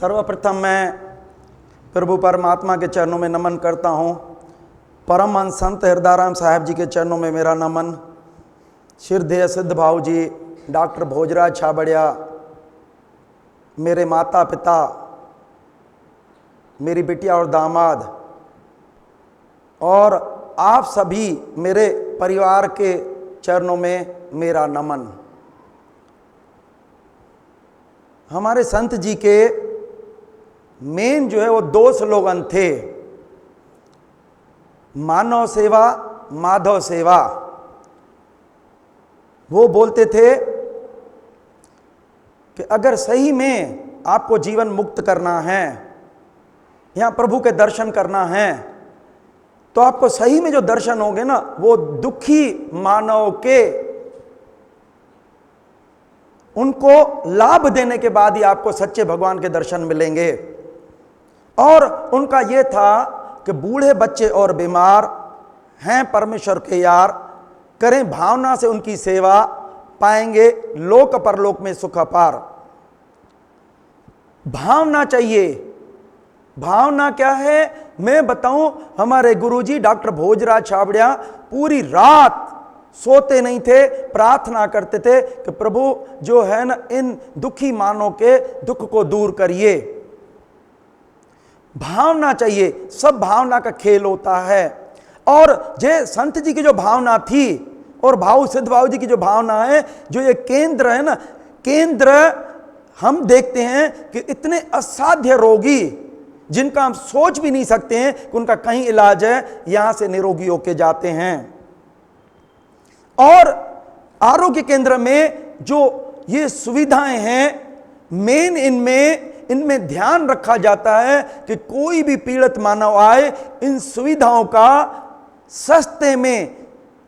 सर्वप्रथम मैं प्रभु परमात्मा के चरणों में नमन करता हूँ। परमहंस संत हृदयराम साहब जी के चरणों में मेरा नमन। श्रद्धेय सिद्ध भाव जी डॉक्टर भोजराज छाबड़िया, मेरे माता पिता, मेरी बिटिया और दामाद, और आप सभी मेरे परिवार के चरणों में मेरा नमन। हमारे संत जी के मेन जो है वो दो स्लोगन थे, मानव सेवा माधव सेवा। वो बोलते थे कि अगर सही में आपको जीवन मुक्त करना है, यहाँ प्रभु के दर्शन करना है, तो आपको सही में जो दर्शन होंगे ना, वो दुखी मानव के उनको लाभ देने के बाद ही आपको सच्चे भगवान के दर्शन मिलेंगे। और उनका यह था कि बूढ़े बच्चे और बीमार हैं परमेश्वर के यार, करें भावना से उनकी सेवा, पाएंगे लोक परलोक में सुख अपार। भावना चाहिए। भावना क्या है मैं बताऊं, हमारे गुरुजी डॉक्टर भोजराज छाबड़िया पूरी रात सोते नहीं थे, प्रार्थना करते थे कि प्रभु जो है ना, इन दुखी मानव के दुख को दूर करिए। भावना चाहिए, सब भावना का खेल होता है। और जे संत जी की जो भावना थी और भाऊ सिद्ध भाऊ जी की जो भावना है, जो ये केंद्र है ना, केंद्र हम देखते हैं कि इतने असाध्य रोगी जिनका हम सोच भी नहीं सकते हैं कि उनका कहीं इलाज है, यहां से निरोगी होके जाते हैं। और आरोग्य केंद्र में जो ये सुविधाएं हैं, मेन इनमें ध्यान रखा जाता है कि कोई भी पीड़ित मानव आए, इन सुविधाओं का सस्ते में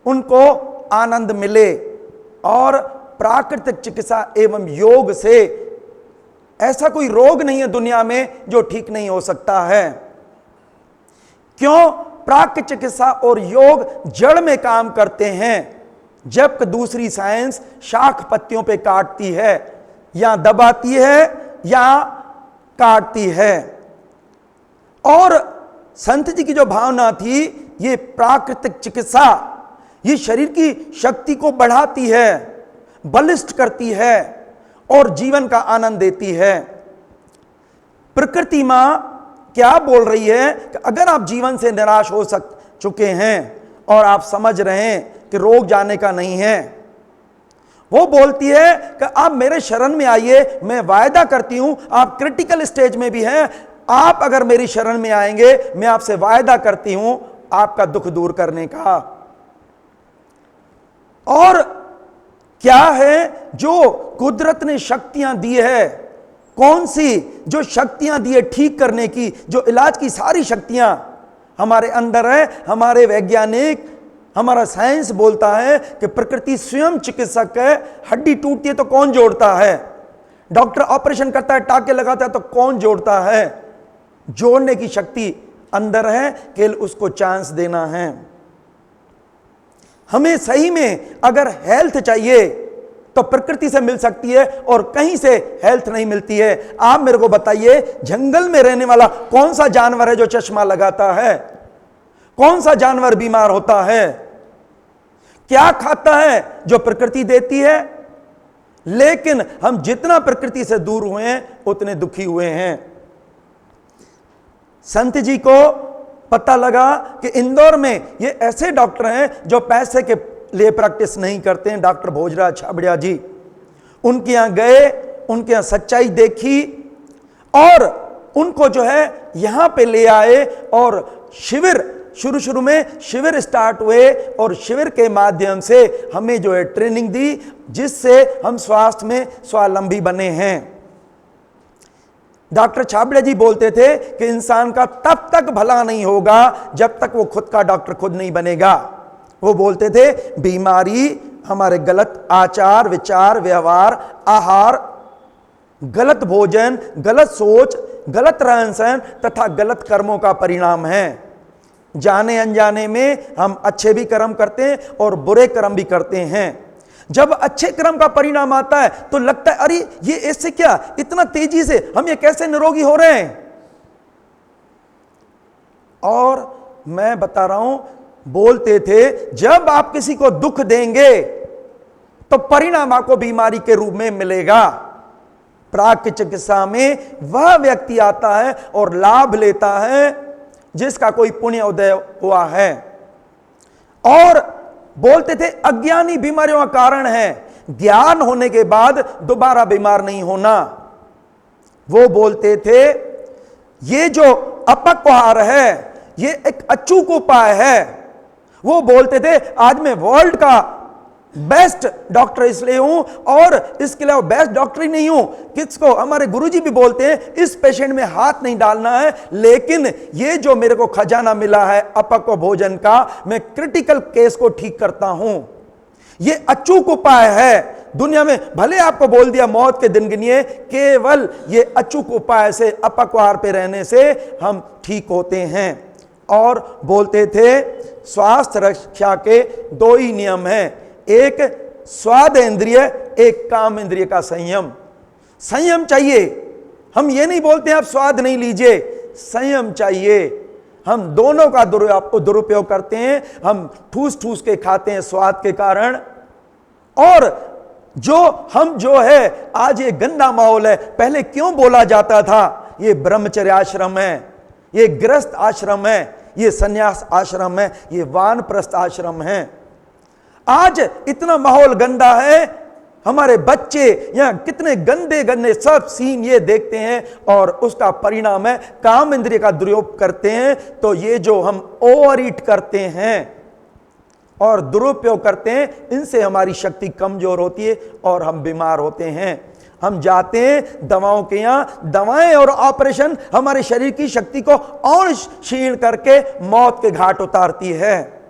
उनको आनंद मिले। और प्राकृतिक चिकित्सा एवं योग से ऐसा कोई रोग नहीं है दुनिया में जो ठीक नहीं हो सकता है। क्यों? प्राकृतिक चिकित्सा और योग जड़ में काम करते हैं, जबकि दूसरी साइंस शाख पत्तियों पे काटती है, या दबाती है या काटती है। और संत जी की जो भावना थी, ये प्राकृतिक चिकित्सा ये शरीर की शक्ति को बढ़ाती है, बलिष्ठ करती है और जीवन का आनंद देती है। प्रकृति मां क्या बोल रही है कि अगर आप जीवन से निराश हो चुके हैं और आप समझ रहे हैं कि रोग जाने का नहीं है, वो बोलती है कि आप मेरे शरण में आइए, मैं वायदा करती हूं आप क्रिटिकल स्टेज में भी हैं, आप अगर मेरी शरण में आएंगे, मैं आपसे वायदा करती हूं आपका दुख दूर करने का। और क्या है जो कुदरत ने शक्तियां दी है, कौन सी जो शक्तियां दी है ठीक करने की, जो इलाज की सारी शक्तियां हमारे अंदर है। हमारे वैज्ञानिक, हमारा साइंस बोलता है कि प्रकृति स्वयं चिकित्सक है। हड्डी टूटती है तो कौन जोड़ता है? डॉक्टर ऑपरेशन करता है, टाके लगाता है तो कौन जोड़ता है? जोड़ने की शक्ति अंदर है, केवल उसको चांस देना है। हमें सही में अगर हेल्थ चाहिए तो प्रकृति से मिल सकती है और कहीं से हेल्थ नहीं मिलती है। आप मेरे को बताइए, जंगल में रहने वाला कौन सा जानवर है जो चश्मा लगाता है? कौन सा जानवर बीमार होता है? क्या खाता है? जो प्रकृति देती है। लेकिन हम जितना प्रकृति से दूर हुए हैं उतने दुखी हुए हैं। संत जी को पता लगा कि इंदौर में ये ऐसे डॉक्टर हैं जो पैसे के लिए प्रैक्टिस नहीं करते हैं, डॉक्टर भोजराज छाबड़िया जी। उनके यहां गए, उनके यहां सच्चाई देखी और उनको जो है यहां पे ले आए। और शिविर, शुरू में शिविर स्टार्ट हुए और शिविर के माध्यम से हमें जो है ट्रेनिंग दी, जिससे हम स्वास्थ्य में स्वावलंबी बने हैं। डॉक्टर छाबड़िया जी बोलते थे कि इंसान का तब तक भला नहीं होगा जब तक वो खुद का डॉक्टर खुद नहीं बनेगा। वो बोलते थे बीमारी हमारे गलत आचार विचार व्यवहार, आहार, गलत भोजन, गलत सोच, गलत रहन सहन तथा गलत कर्मों का परिणाम है। जाने अनजाने में हम अच्छे भी कर्म करते हैं और बुरे कर्म भी करते हैं। जब अच्छे कर्म का परिणाम आता है तो लगता है अरे ये ऐसे क्या, इतना तेजी से हम ये कैसे निरोगी हो रहे हैं। और मैं बता रहा हूं, बोलते थे जब आप किसी को दुख देंगे तो परिणाम आपको बीमारी के रूप में मिलेगा। प्राक चिकित्सा में वह व्यक्ति आता है और लाभ लेता है जिसका कोई पुण्य उदय हुआ है। और बोलते थे अज्ञानी बीमारियों का कारण है, ज्ञान होने के बाद दोबारा बीमार नहीं होना। वो बोलते थे ये जो अपक्वाहार है ये एक अचूक उपाय है। वो बोलते थे आज मैं वर्ल्ड का बेस्ट डॉक्टर इसलिए हूं और इसके अलावा बेस्ट डॉक्टर ही नहीं हूं। किसको, हमारे गुरुजी भी बोलते हैं इस पेशेंट में हाथ नहीं डालना है, लेकिन ये जो मेरे को खजाना मिला है अपक्व भोजन का, मैं क्रिटिकल केस को ठीक करता हूं। ये अचूक उपाय है। दुनिया में भले आपको बोल दिया मौत के दिन गिनिए, केवल ये अचूक उपाय से, अपक्वाहार पे रहने से हम ठीक होते हैं। और बोलते थे स्वास्थ्य रक्षा के दो ही नियम हैं, एक स्वाद इंद्रिय, एक काम इंद्रिय का संयम। संयम चाहिए। हम ये नहीं बोलते आप स्वाद नहीं लीजिए, संयम चाहिए। हम दोनों का दुरुपयोग करते हैं। हम ठूस ठूस के खाते हैं स्वाद के कारण। और जो है आज ये गंदा माहौल है। पहले क्यों बोला जाता था ये ब्रह्मचर्य आश्रम है, ये गृहस्थ आश्रम है, ये सन्यास आश्रम है, ये वानप्रस्थ आश्रम है। आज इतना माहौल गंदा है, हमारे बच्चे यहां कितने गंदे गंदे सब सीन ये देखते हैं और उसका परिणाम है काम इंद्रिय का दुरुपयोग करते हैं। तो ये जो हम ओवर ईट करते हैं और दुरुपयोग करते हैं, इनसे हमारी शक्ति कमजोर होती है और हम बीमार होते हैं। हम जाते हैं दवाओं के यहां, दवाएं और ऑपरेशन हमारे शरीर की शक्ति को और क्षीण करके मौत के घाट उतारती है।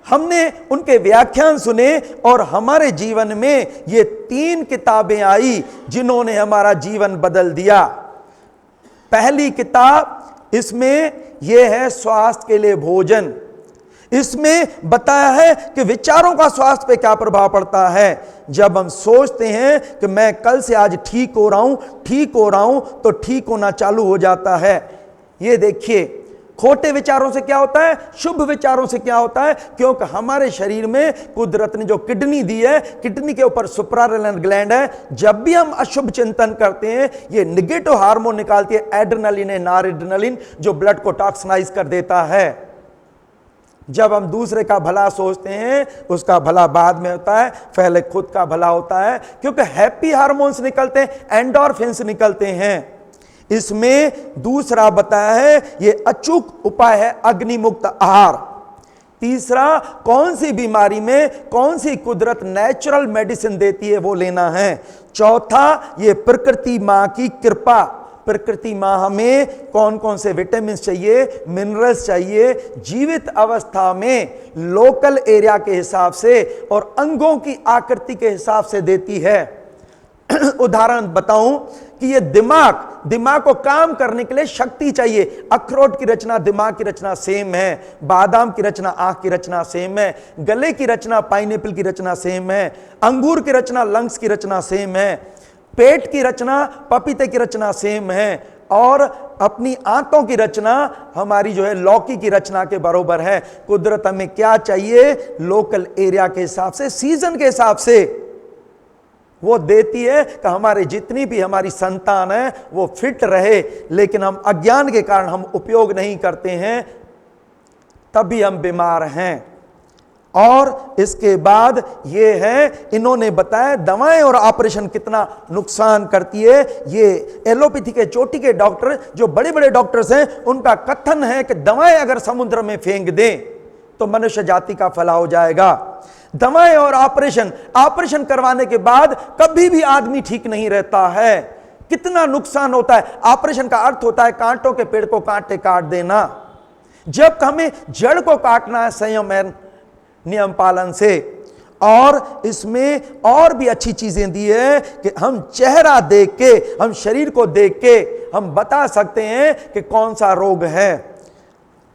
हमने उनके व्याख्यान सुने और हमारे जीवन में ये 3 किताबें आई जिन्होंने हमारा जीवन बदल दिया। पहली किताब इसमें यह है स्वास्थ्य के लिए भोजन। इसमें बताया है कि विचारों का स्वास्थ्य पे क्या प्रभाव पड़ता है। जब हम सोचते हैं कि मैं कल से आज ठीक हो रहा हूं तो ठीक होना चालू हो जाता है। ये देखिए खोटे विचारों से क्या होता है, शुभ विचारों से क्या होता है। क्योंकि हमारे शरीर में कुदरत ने जो किडनी दी है, किडनी के ऊपर सुप्रारेनल ग्लैंड है। जब भी हम अशुभ चिंतन करते हैं ये निगेटिव हार्मोन निकालती है, एड्रेनलिन है, नॉरएड्रेनलिन, जो ब्लड को टॉक्सिनाइज कर देता है। जब हम दूसरे का भला सोचते हैं उसका भला बाद में होता है, पहले खुद का भला होता है। क्योंकि हैप्पी हार्मोन्स निकलते हैं, एंडोर्फिन्स निकलते हैं। इसमें दूसरा बताया है ये अचूक उपाय है अग्निमुक्त आहार। तीसरा कौन सी बीमारी में कौन सी कुदरत नेचुरल मेडिसिन देती है वो लेना है। चौथा ये प्रकृति मां की कृपा। प्रकृति मां हमें कौन कौन से विटामिन चाहिए, मिनरल्स चाहिए, जीवित अवस्था में लोकल एरिया के हिसाब से और अंगों की आकृति के हिसाब से देती है। उदाहरण बताऊं कि ये दिमाग को काम करने के लिए शक्ति चाहिए। अखरोट की रचना दिमाग की रचना सेम है, बादाम की रचना आंख की रचना सेम है, गले की रचना पाइनएप्पल की रचना सेम है, अंगूर की रचना लंग्स की रचना सेम है, पेट की रचना पपीते की रचना सेम है, और अपनी आंतों की रचना हमारी जो है लौकी की रचना के बराबर है। कुदरत हमें क्या चाहिए, लोकल एरिया के हिसाब से, सीजन के हिसाब से वो देती है कि हमारे जितनी भी हमारी संतान है वो फिट रहे। लेकिन हम अज्ञान के कारण हम उपयोग नहीं करते हैं, तभी हम बीमार हैं। और इसके बाद ये है, इन्होंने बताया दवाएं और ऑपरेशन कितना नुकसान करती है। ये एलोपैथी के चोटी के डॉक्टर जो बड़े बड़े डॉक्टर्स हैं, उनका कथन है कि दवाएं अगर समुद्र में फेंक दें तो मनुष्य जाति का फलाह हो जाएगा। दवाएं और ऑपरेशन करवाने के बाद कभी भी आदमी ठीक नहीं रहता है। कितना नुकसान होता है। ऑपरेशन का अर्थ होता है कांटों के पेड़ को कांटे काट देना। जब हमें जड़ को काटना है संयम नियम पालन से। और इसमें और भी अच्छी चीजें दी है कि हम चेहरा देख के, हम शरीर को देख के हम बता सकते हैं कि कौन सा रोग है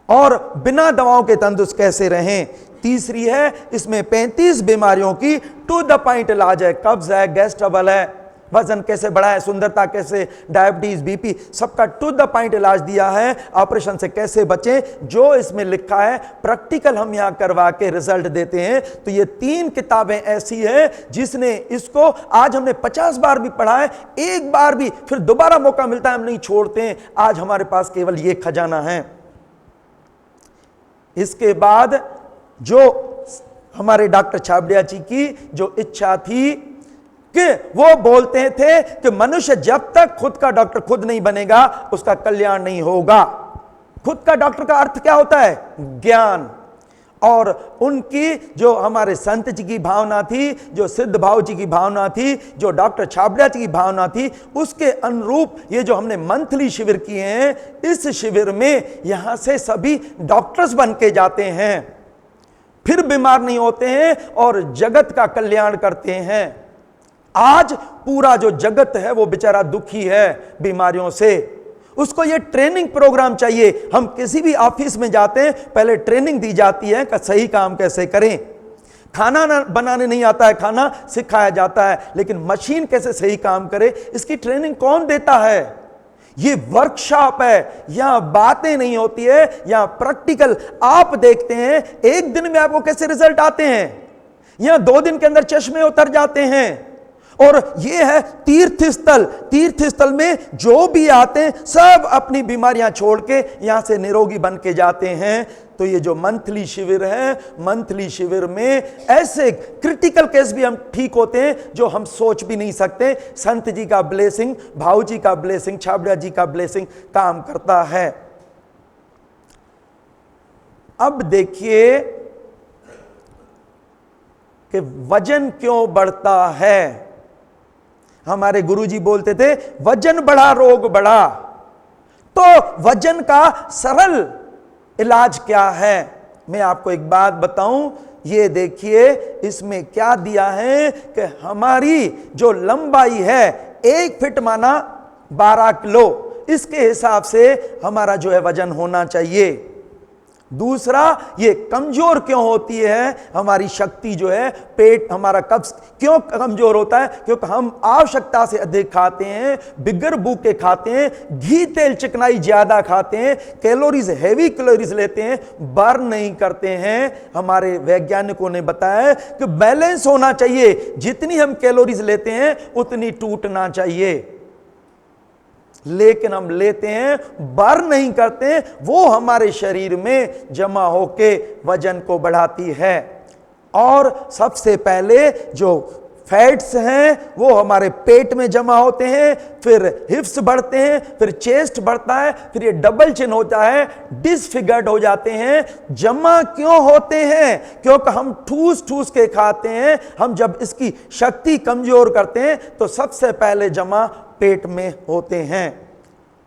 और बिना दवाओं के तंदुरुस्त कैसे रहें। तीसरी है, इसमें 35 बीमारियों की टू द पॉइंट इलाज है। कब्ज है, गैस ट्रबल है, वजन कैसे बढ़ाएं, सुंदरता कैसे, डायबिटीज, बीपी, सबका टू द पॉइंट इलाज दिया है। ऑपरेशन से कैसे बचें, जो इसमें लिखा है प्रैक्टिकल हम यहां करवा के रिजल्ट देते हैं। तो ये 3 किताबें ऐसी है जिसने इसको आज हमने 50 बार भी पढ़ा है, एक बार भी फिर दोबारा मौका मिलता है हम नहीं छोड़ते हैं। आज हमारे पास केवल ये खजाना है। इसके बाद जो हमारे डॉक्टर छाबड़िया जी की जो इच्छा थी कि वो बोलते थे कि मनुष्य जब तक खुद का डॉक्टर खुद नहीं बनेगा उसका कल्याण नहीं होगा। खुद का डॉक्टर का अर्थ क्या होता है? ज्ञान। और उनकी जो हमारे संत जी की भावना थी, जो सिद्ध भाव जी की भावना थी, जो डॉक्टर छाबड़िया जी की भावना थी, उसके अनुरूप ये जो हमने मंथली शिविर किए हैं, इस शिविर में यहां से सभी डॉक्टर्स बन के जाते हैं, फिर बीमार नहीं होते हैं और जगत का कल्याण करते हैं। आज पूरा जो जगत है वो बेचारा दुखी है बीमारियों से, उसको ये ट्रेनिंग प्रोग्राम चाहिए। हम किसी भी ऑफिस में जाते हैं, पहले ट्रेनिंग दी जाती है कि सही काम कैसे करें। खाना बनाने नहीं आता है, खाना सिखाया जाता है, लेकिन मशीन कैसे सही काम करे इसकी ट्रेनिंग कौन देता है? ये वर्कशॉप है, यहां बातें नहीं होती है, यहां प्रैक्टिकल आप देखते हैं। एक दिन में आपको कैसे रिजल्ट आते हैं, यहां 2 दिन के अंदर चश्मे उतर जाते हैं। और ये है तीर्थ स्थल। तीर्थ स्थल में जो भी आते हैं सब अपनी बीमारियां छोड़ के यहां से निरोगी बन के जाते हैं। तो ये जो मंथली शिविर है, मंथली शिविर में ऐसे क्रिटिकल केस भी हम ठीक होते हैं जो हम सोच भी नहीं सकते। संत जी का ब्लेसिंग, भाऊ जी का ब्लेसिंग, छाबड़िया जी का ब्लेसिंग काम करता है। अब देखिए कि वजन क्यों बढ़ता है। हमारे गुरुजी बोलते थे वजन बढ़ा रोग बढ़ा। तो वजन का सरल इलाज क्या है? मैं आपको एक बात बताऊं, ये देखिए इसमें क्या दिया है कि हमारी जो लंबाई है 1 फीट माना 12 किलो, इसके हिसाब से हमारा जो है वजन होना चाहिए। दूसरा, ये कमजोर क्यों होती है हमारी शक्ति जो है, पेट हमारा कब क्यों कमजोर होता है? क्योंकि हम आवश्यकता से अधिक खाते हैं, बिगर भूखे खाते हैं, घी तेल चिकनाई ज्यादा खाते हैं, कैलोरीज हैवी कैलोरीज लेते हैं, बर्न नहीं करते हैं। हमारे वैज्ञानिकों ने बताया है कि बैलेंस होना चाहिए, जितनी हम कैलोरीज लेते हैं उतनी टूटना चाहिए, लेकिन हम लेते हैं, बर्न नहीं करते, वो हमारे शरीर में जमा होके वजन को बढ़ाती है। और सबसे पहले जो फैट्स हैं वो हमारे पेट में जमा होते हैं, फिर हिप्स बढ़ते हैं, फिर चेस्ट बढ़ता है, फिर ये डबल चिन होता है, डिसफिगर्ड हो जाते हैं। जमा क्यों होते हैं? क्योंकि हम ठूस ठूस के खाते हैं। हम जब इसकी शक्ति कमजोर करते हैं तो सबसे पहले जमा पेट में होते हैं।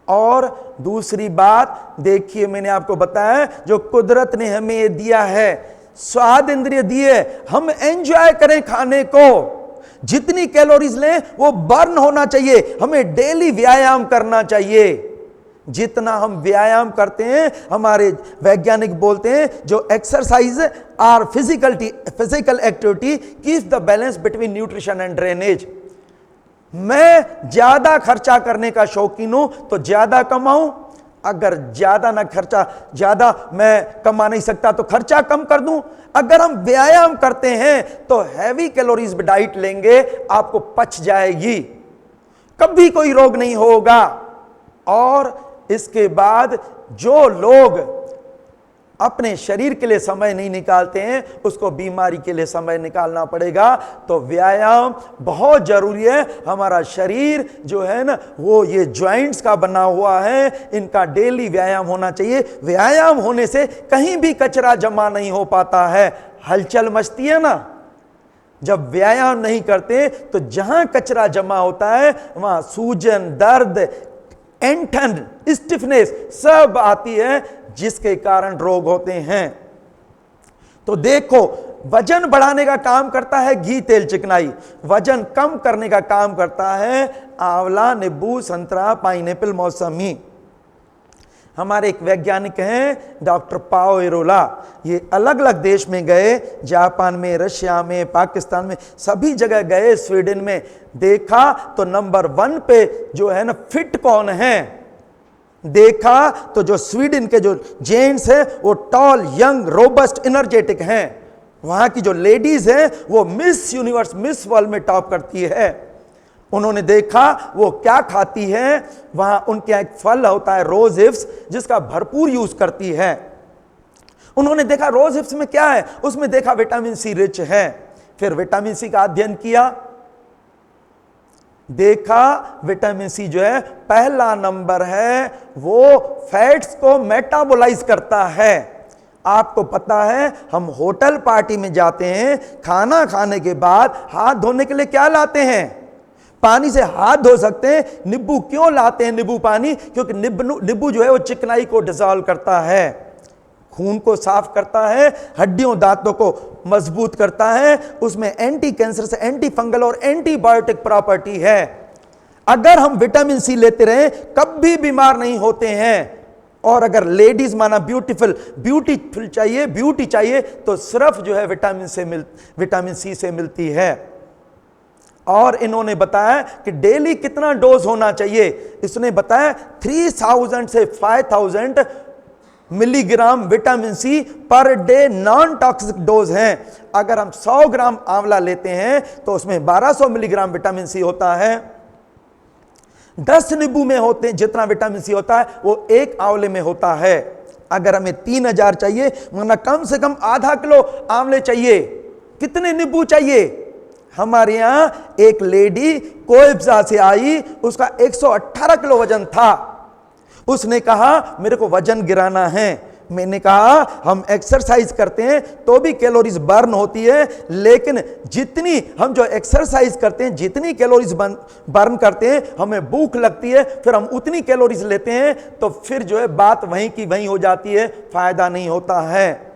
और दूसरी बात देखिए, मैंने आपको बताया जो कुदरत ने हमें ये दिया है, स्वाद इंद्रिय दिए, हम एंजॉय करें खाने को। जितनी कैलोरीज लें वो बर्न होना चाहिए। हमें डेली व्यायाम करना चाहिए। जितना हम व्यायाम करते हैं, हमारे वैज्ञानिक बोलते हैं जो एक्सरसाइज और physical activity keeps the balance between nutrition and drainage. मैं ज्यादा खर्चा करने का शौकीन हूं तो ज्यादा कमाऊं, अगर ज्यादा ना खर्चा, ज्यादा मैं कमा नहीं सकता तो खर्चा कम कर दूं। अगर हम व्यायाम करते हैं तो हैवी कैलोरीज डाइट लेंगे, आपको पच जाएगी, कभी कोई रोग नहीं होगा। और इसके बाद जो लोग अपने शरीर के लिए समय नहीं निकालते हैं, उसको बीमारी के लिए समय निकालना पड़ेगा। तो व्यायाम बहुत जरूरी है। हमारा शरीर जो है ना, वो ये जॉइंट्स का बना हुआ है, इनका डेली व्यायाम होना चाहिए। व्यायाम होने से कहीं भी कचरा जमा नहीं हो पाता है। हलचल मचती है ना, जब व्यायाम नहीं करते तो जहां कचरा जमा होता है वहां सूजन, दर्द, ऐंठन, स्टिफनेस सब आती है, जिसके कारण रोग होते हैं। तो देखो, वजन बढ़ाने का काम करता है घी तेल चिकनाई, वजन कम करने का काम करता है आंवला, नींबू, संतरा, पाइनएप्पल, मौसमी। हमारे एक वैज्ञानिक हैं डॉक्टर पाओ एरोला, ये अलग अलग देश में गए, जापान में, रशिया में, पाकिस्तान में, सभी जगह गए, स्वीडन में देखा तो नंबर 1 पे जो है ना फिट कौन है, देखा तो जो स्वीडन के जो जेंट्स हैं वो टॉल, यंग, रोबस्ट, एनर्जेटिक हैं। वहां की जो लेडीज हैं वो मिस यूनिवर्स, मिस वर्ल्ड में टॉप करती है। उन्होंने देखा वो क्या खाती है, वहां उनके यहाँ एक फल होता है रोज हिप्स, जिसका भरपूर यूज करती है। उन्होंने देखा रोज हिप्स में क्या है, उसमें देखा विटामिन सी रिच है। फिर विटामिन सी का अध्ययन किया, देखा विटामिन सी जो है पहला नंबर है, वो फैट्स को मेटाबोलाइज करता है। आपको पता है हम होटल पार्टी में जाते हैं, खाना खाने के बाद हाथ धोने के लिए क्या लाते हैं, पानी से हाथ धो सकते हैं। नींबू क्यों लाते हैं, नींबू पानी? क्योंकि नींबू जो है वो चिकनाई को डिसॉल्व करता है, खून को साफ करता है, हड्डियों दांतों को मजबूत करता है, उसमें एंटी कैंसर से एंटी फंगल और एंटीबायोटिक प्रॉपर्टी है। अगर हम विटामिन सी लेते रहे कभी बीमार नहीं होते हैं। और अगर लेडीज माना ब्यूटीफुल चाहिए, ब्यूटी चाहिए, तो सिर्फ जो है विटामिन सी से मिलती है। और इन्होंने बताया कि डेली कितना डोज होना चाहिए, इसने बताया 3000 से 5000 milligram vitamin C per day non toxic dose है। अगर हम 100 ग्राम आंवला लेते हैं तो उसमें 1200 मिलीग्राम विटामिन सी होता है। 10 नींबू में होते हैं जितना विटामिन सी होता है वो 1 आंवले में होता है। अगर हमें 3000 चाहिए, वरना कम से कम आधा किलो आंवले चाहिए। कितने नींबू चाहिए? हमारे यहां एक लेडी कोइब्जा से आई, उसका 118 किलो वजन था। उसने कहा मेरे को वजन गिराना है। मैंने कहा हम एक्सरसाइज करते हैं तो भी कैलोरीज बर्न होती है, लेकिन जितनी हम जो एक्सरसाइज करते हैं, जितनी कैलोरीज बर्न करते हैं, हमें भूख लगती है, फिर हम उतनी कैलोरीज लेते हैं, तो फिर जो है बात वहीं की वहीं हो जाती है, फायदा नहीं होता है।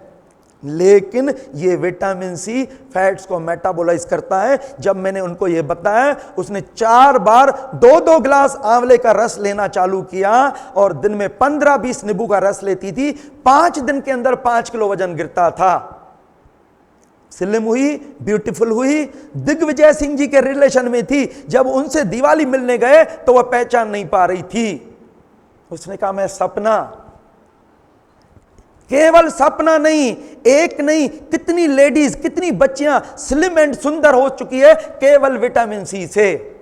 लेकिन ये विटामिन सी फैट्स को मेटाबोलाइज करता है। जब मैंने उनको ये बताया, उसने 4 बार 2-2 ग्लास आंवले का रस लेना चालू किया और दिन में 15-20 नींबू का रस लेती थी। 5 दिन के अंदर 5 किलो वजन गिरता था। स्लिम हुई, ब्यूटीफुल हुई। दिग्विजय सिंह जी के रिलेशन में थी, जब उनसे दिवाली मिलने गए तो वह पहचान नहीं पा रही थी। उसने कहा मैं सपना, केवल सपना नहीं, एक नहीं, कितनी लेडीज, कितनी बच्चियां स्लिम एंड सुंदर हो चुकी है केवल विटामिन सी से।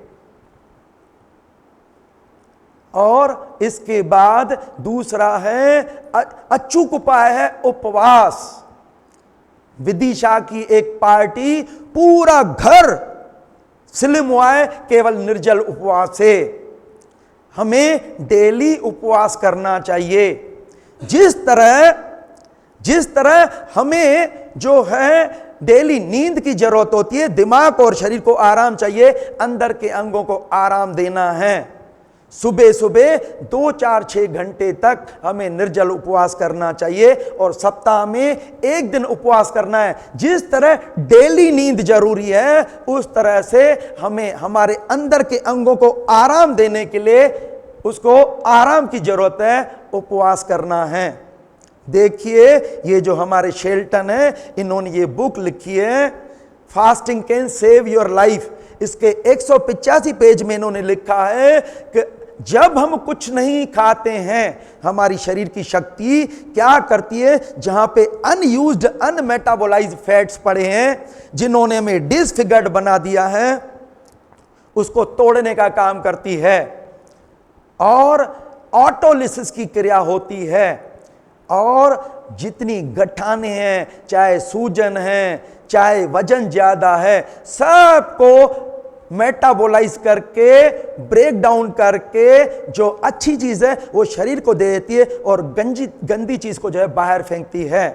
और इसके बाद दूसरा है अचूक उपाय है उपवास। विदिशा की एक पार्टी, पूरा घर स्लिम हुआ है केवल निर्जल उपवास से। हमें डेली उपवास करना चाहिए। जिस तरह हमें जो है डेली नींद की जरूरत होती है, दिमाग और शरीर को आराम चाहिए, अंदर के अंगों को आराम देना है। सुबह सुबह 2, 4, 6 घंटे तक हमें निर्जल उपवास करना चाहिए और सप्ताह में 1 दिन उपवास करना है। जिस तरह डेली नींद जरूरी है, उस तरह से हमें हमारे अंदर के अंगों को आराम देने के लिए उसको आराम की जरूरत है, उपवास करना है। देखिए ये जो हमारे शेल्टन है, इन्होंने ये बुक लिखी है fasting can save your life. इसके 185 पेज में इन्होंने लिखा है कि जब हम कुछ नहीं खाते हैं, हमारी शरीर की शक्ति क्या करती है, जहां पे अनयूज्ड अनमेटाबोलाइज्ड फैट्स पड़े हैं, जिन्होंने हमें डिसफिगर्ड बना दिया है, उसको तोड़ने का काम करती है और ऑटोलिसिस की क्रिया होती है। और जितनी गठाने हैं, चाहे सूजन है, चाहे वजन ज्यादा है, सबको मेटाबोलाइज करके, ब्रेक डाउन करके जो अच्छी चीज है वो शरीर को दे देती है और गंदी चीज को जो है बाहर फेंकती है।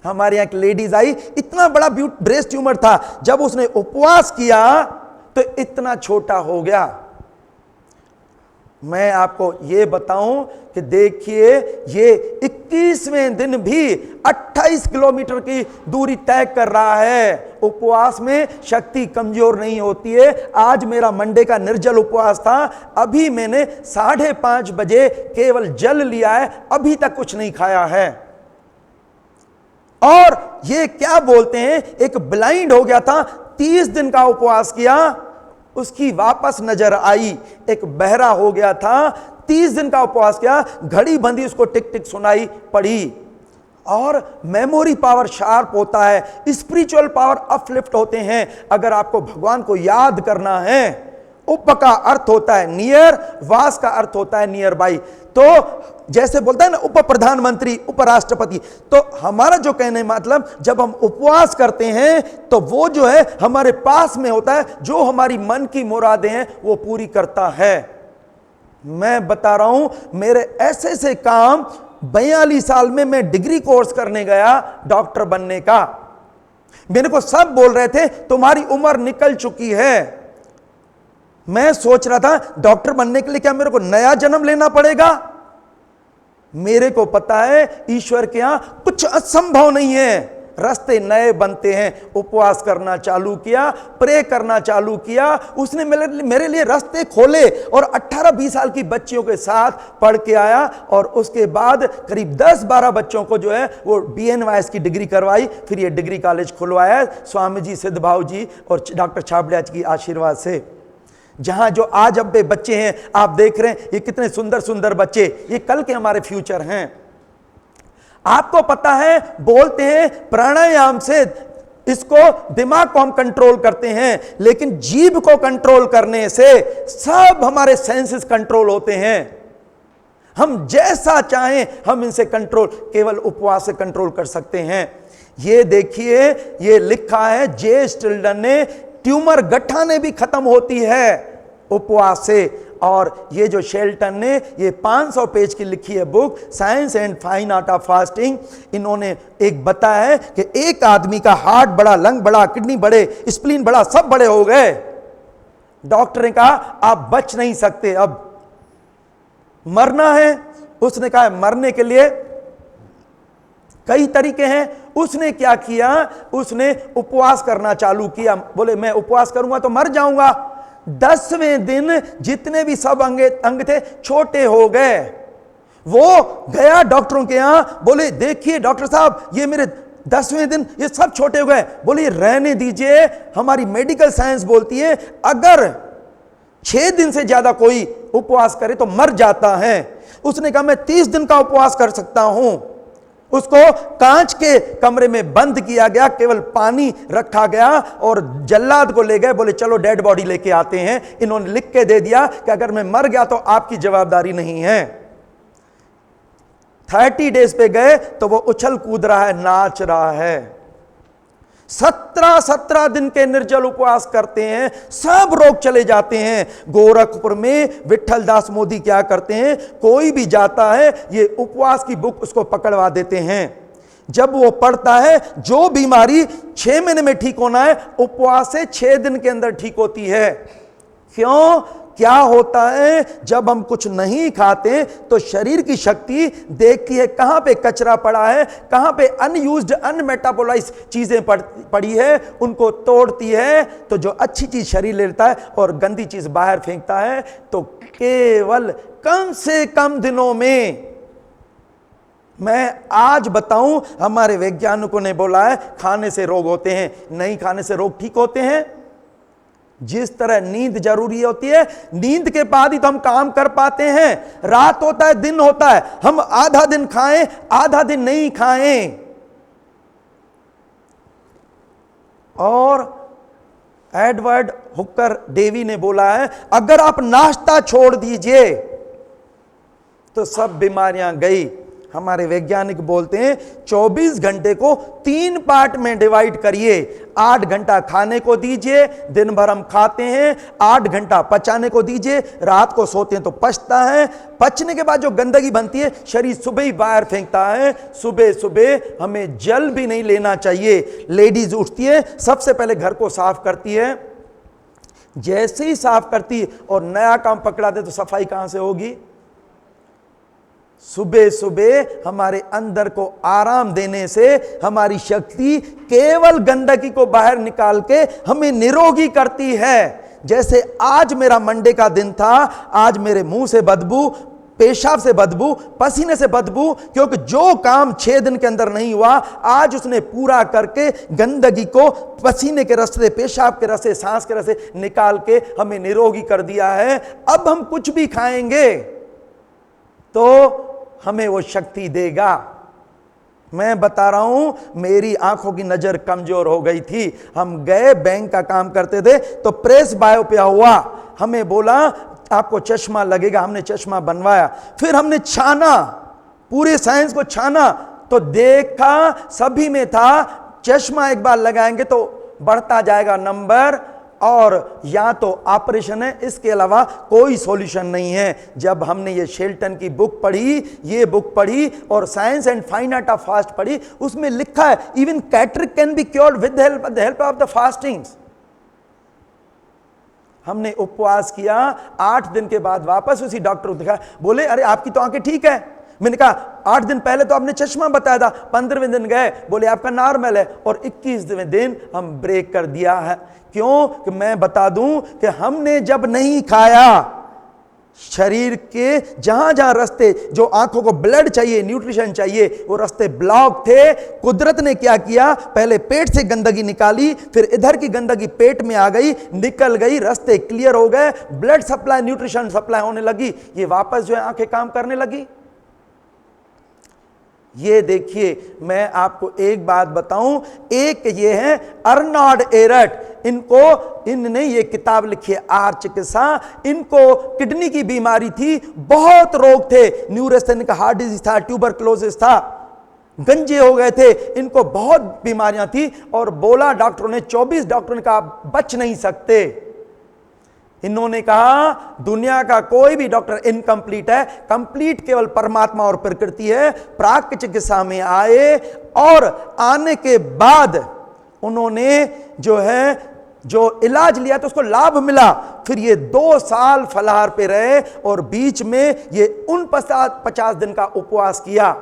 हमारे यहाँ एक लेडीज आई, इतना बड़ा ब्रेस्ट ट्यूमर था, जब उसने उपवास किया तो इतना छोटा हो गया। मैं आपको ये बताऊं कि देखिए ये 21वें दिन भी 28 किलोमीटर की दूरी तय कर रहा है उपवास में शक्ति कमजोर नहीं होती है। आज मेरा मंडे का निर्जल उपवास था, अभी मैंने 5:30 बजे केवल जल लिया है, अभी तक कुछ नहीं खाया है। और ये क्या बोलते हैं, एक ब्लाइंड हो गया था, 30 दिन का उपवास किया, उसकी वापस नजर आई। एक बहरा हो गया था, 30 दिन का उपवास किया, घड़ी बंधी, उसको टिक टिक सुनाई पड़ी। और मेमोरी पावर शार्प होता है, स्पिरिचुअल पावर अपलिफ्ट होते हैं। अगर आपको भगवान को याद करना है, उप का अर्थ होता है नियर, वास का अर्थ होता है नियर बाई। तो जैसे बोलता है ना उप प्रधानमंत्री, उपराष्ट्रपति, तो हमारा जो कहने मतलब जब हम उपवास करते हैं तो वो जो है हमारे पास में होता है, जो हमारी मन की मुरादें हैं वो पूरी करता है। मैं बता रहा हूं, मेरे ऐसे ऐसे काम, 42 साल में मैं डिग्री कोर्स करने गया डॉक्टर बनने का। मेरे को सब बोल रहे थे तुम्हारी उम्र निकल चुकी है। मैं सोच रहा था डॉक्टर बनने के लिए क्या मेरे को नया जन्म लेना पड़ेगा? मेरे को पता है ईश्वर के यहां कुछ असंभव नहीं है, रास्ते नए बनते हैं। उपवास करना चालू किया, प्रे करना चालू किया, उसने मेरे लिए रास्ते खोले। और 18-20 साल की बच्चियों के साथ पढ़ के आया, और उसके बाद करीब 10-12 बच्चों को जो है वो BNYS की डिग्री करवाई। फिर ये डिग्री कॉलेज खुलवाया स्वामी जी, सिद्ध भाव जी और डॉक्टर छाबड़िया जी की आशीर्वाद से। जहां जो आज अब बच्चे हैं आप देख रहे हैं, ये कितने सुंदर सुंदर बच्चे, ये कल के हमारे फ्यूचर हैं। आपको पता है, बोलते हैं प्राणायाम से इसको, दिमाग को हम कंट्रोल करते हैं, लेकिन जीभ को कंट्रोल करने से सब हमारे सेंसेस कंट्रोल होते हैं। हम जैसा चाहें हम इनसे कंट्रोल केवल उपवास से कंट्रोल कर सकते हैं। ये देखिए, ये लिखा है जे स्टिल्डन ने, ट्यूमर गठाने भी खत्म होती है उपवास से। और ये जो शेल्टन ने ये 500 पेज की लिखी है book, science and fine art of fasting, इन्होंने एक बताया है कि एक आदमी का हार्ट बड़ा, लंग बड़ा, किडनी बड़े, स्प्लीन बड़ा, सब बड़े हो गए। डॉक्टर ने कहा आप बच नहीं सकते, अब मरना है। उसने कहा मरने के लिए कई तरीके हैं। उसने क्या किया, उसने उपवास करना चालू किया। बोले मैं उपवास करूंगा तो मर जाऊंगा। 10वें दिन जितने भी सब अंग थे छोटे हो गए। वो गया डॉक्टरों के यहां, बोले देखिए डॉक्टर साहब ये मेरे 10वें दिन ये सब छोटे हो गए। बोले रहने दीजिए, हमारी मेडिकल साइंस बोलती है अगर 6 दिन से ज्यादा कोई उपवास करे तो मर जाता है। उसने कहा मैं 30 दिन का उपवास कर सकता हूं। उसको कांच के कमरे में बंद किया गया, केवल पानी रखा गया और जल्लाद को ले गए, बोले चलो डेड बॉडी लेके आते हैं। इन्होंने लिख के दे दिया कि अगर मैं मर गया तो आपकी जवाबदारी नहीं है। 30 डेज पे गए तो वो उछल कूद रहा है, नाच रहा है। 17 दिन के निर्जल उपवास करते हैं, सब रोग चले जाते हैं। गोरखपुर में विठल दास मोदी क्या करते हैं, कोई भी जाता है ये उपवास की बुक उसको पकड़वा देते हैं। जब वो पढ़ता है, जो बीमारी 6 महीने में ठीक होना है, उपवास से 6 दिन के अंदर ठीक होती है। क्यों? क्या होता है जब हम कुछ नहीं खाते तो शरीर की शक्ति देखती है कहां पे कचरा पड़ा है, कहां पे अनयूज्ड अनमेटाबोलाइज चीजें पड़ी है, उनको तोड़ती है। तो जो अच्छी चीज शरीर लेता है और गंदी चीज बाहर फेंकता है। तो केवल कम से कम दिनों में, मैं आज बताऊं, हमारे वैज्ञानिकों ने बोला है खाने से रोग होते हैं, नहीं खाने से रोग ठीक होते हैं। जिस तरह नींद जरूरी होती है, नींद के बाद ही तो हम काम कर पाते हैं। रात होता है, दिन होता है, हम आधा दिन खाएं, आधा दिन नहीं खाएं। और एडवर्ड हुकर डेवी ने बोला है अगर आप नाश्ता छोड़ दीजिए तो सब बीमारियां गई। हमारे वैज्ञानिक बोलते हैं 24 घंटे को 3 पार्ट में डिवाइड करिए। 8 घंटा खाने को दीजिए, दिन भर हम खाते हैं, 8 घंटा पचाने को दीजिए, रात को सोते हैं तो पचता है। पचने के बाद जो गंदगी बनती है शरीर सुबह ही बाहर फेंकता है। सुबह सुबह हमें जल भी नहीं लेना चाहिए। लेडीज उठती है, सबसे पहले घर को साफ करती है। जैसे ही साफ करती है और नया काम पकड़ा दे तो सफाई कहां से होगी? सुबह सुबह हमारे अंदर को आराम देने से हमारी शक्ति केवल गंदगी को बाहर निकाल के हमें निरोगी करती है। जैसे आज मेरा मंडे का दिन था, आज मेरे मुंह से बदबू, पेशाब से बदबू, पसीने से बदबू, क्योंकि जो काम 6 दिन के अंदर नहीं हुआ आज उसने पूरा करके गंदगी को पसीने के रास्ते, पेशाब के रास्ते, सांस के रास्ते निकाल के हमें निरोगी कर दिया है। अब हम कुछ भी खाएंगे तो हमें वो शक्ति देगा। मैं बता रहा हूं, मेरी आंखों की नजर कमजोर हो गई थी। हम गए, बैंक का काम करते थे, तो प्रेस बायोपिया हुआ, हमें बोला आपको चश्मा लगेगा। हमने चश्मा बनवाया, फिर हमने छाना, पूरे साइंस को छाना, तो देखा सभी में था चश्मा एक बार लगाएंगे तो बढ़ता जाएगा नंबर, और या तो ऑपरेशन है, इसके अलावा कोई सॉल्यूशन नहीं है। जब हमने ये शेल्टन की बुक पढ़ी, ये बुक पढ़ी और science and fine art of fast पढ़ी, उसमें लिखा है even catarrh can be cured with the help of the fastings. हमने उपवास किया, 8 दिन के बाद वापस उसी डॉक्टर को दिखाया, बोले अरे आपकी तो आंखें ठीक है। मैंने कहा 8 दिन पहले तो आपने चश्मा बताया था। 15वें दिन गए, बोले आपका नॉर्मल है, और 21वें दिन हम ब्रेक कर दिया है। क्यों? कि मैं बता दूं कि हमने जब नहीं खाया, शरीर के जहां जहां रास्ते, जो आंखों को ब्लड चाहिए, न्यूट्रिशन चाहिए, वो रास्ते ब्लॉक थे। कुदरत ने क्या किया, पहले पेट से गंदगी निकाली, फिर इधर की गंदगी पेट में आ गई, निकल गई, रास्ते क्लियर हो गए, ब्लड सप्लाई, न्यूट्रिशन सप्लाई होने लगी, ये वापस जो है आंखें काम करने लगी। ये देखिए, मैं आपको एक बात बताऊं, एक ये है अर्नॉल्ड एरट, इनने ये किताब लिखी है आहार चिकित्सा। इनको किडनी की बीमारी थी, बहुत रोग थे, न्यूरोस्थेनिक हार्ट डिजीज था, ट्यूबरक्लोसिस था, गंजे हो गए थे, इनको बहुत बीमारियां थी, और बोला डॉक्टरों ने, 24 डॉक्टरों ने कहा बच नहीं सकते। इन्होंने कहा दुनिया का कोई भी डॉक्टर इनकम्प्लीट है, कंप्लीट केवल परमात्मा और प्रकृति है। प्राक चिकित्सा में आए, और आने के बाद उन्होंने जो इलाज लिया तो उसको लाभ मिला। फिर ये 2 साल फलाहार पे रहे, और बीच में ये 50 दिन का उपवास किया।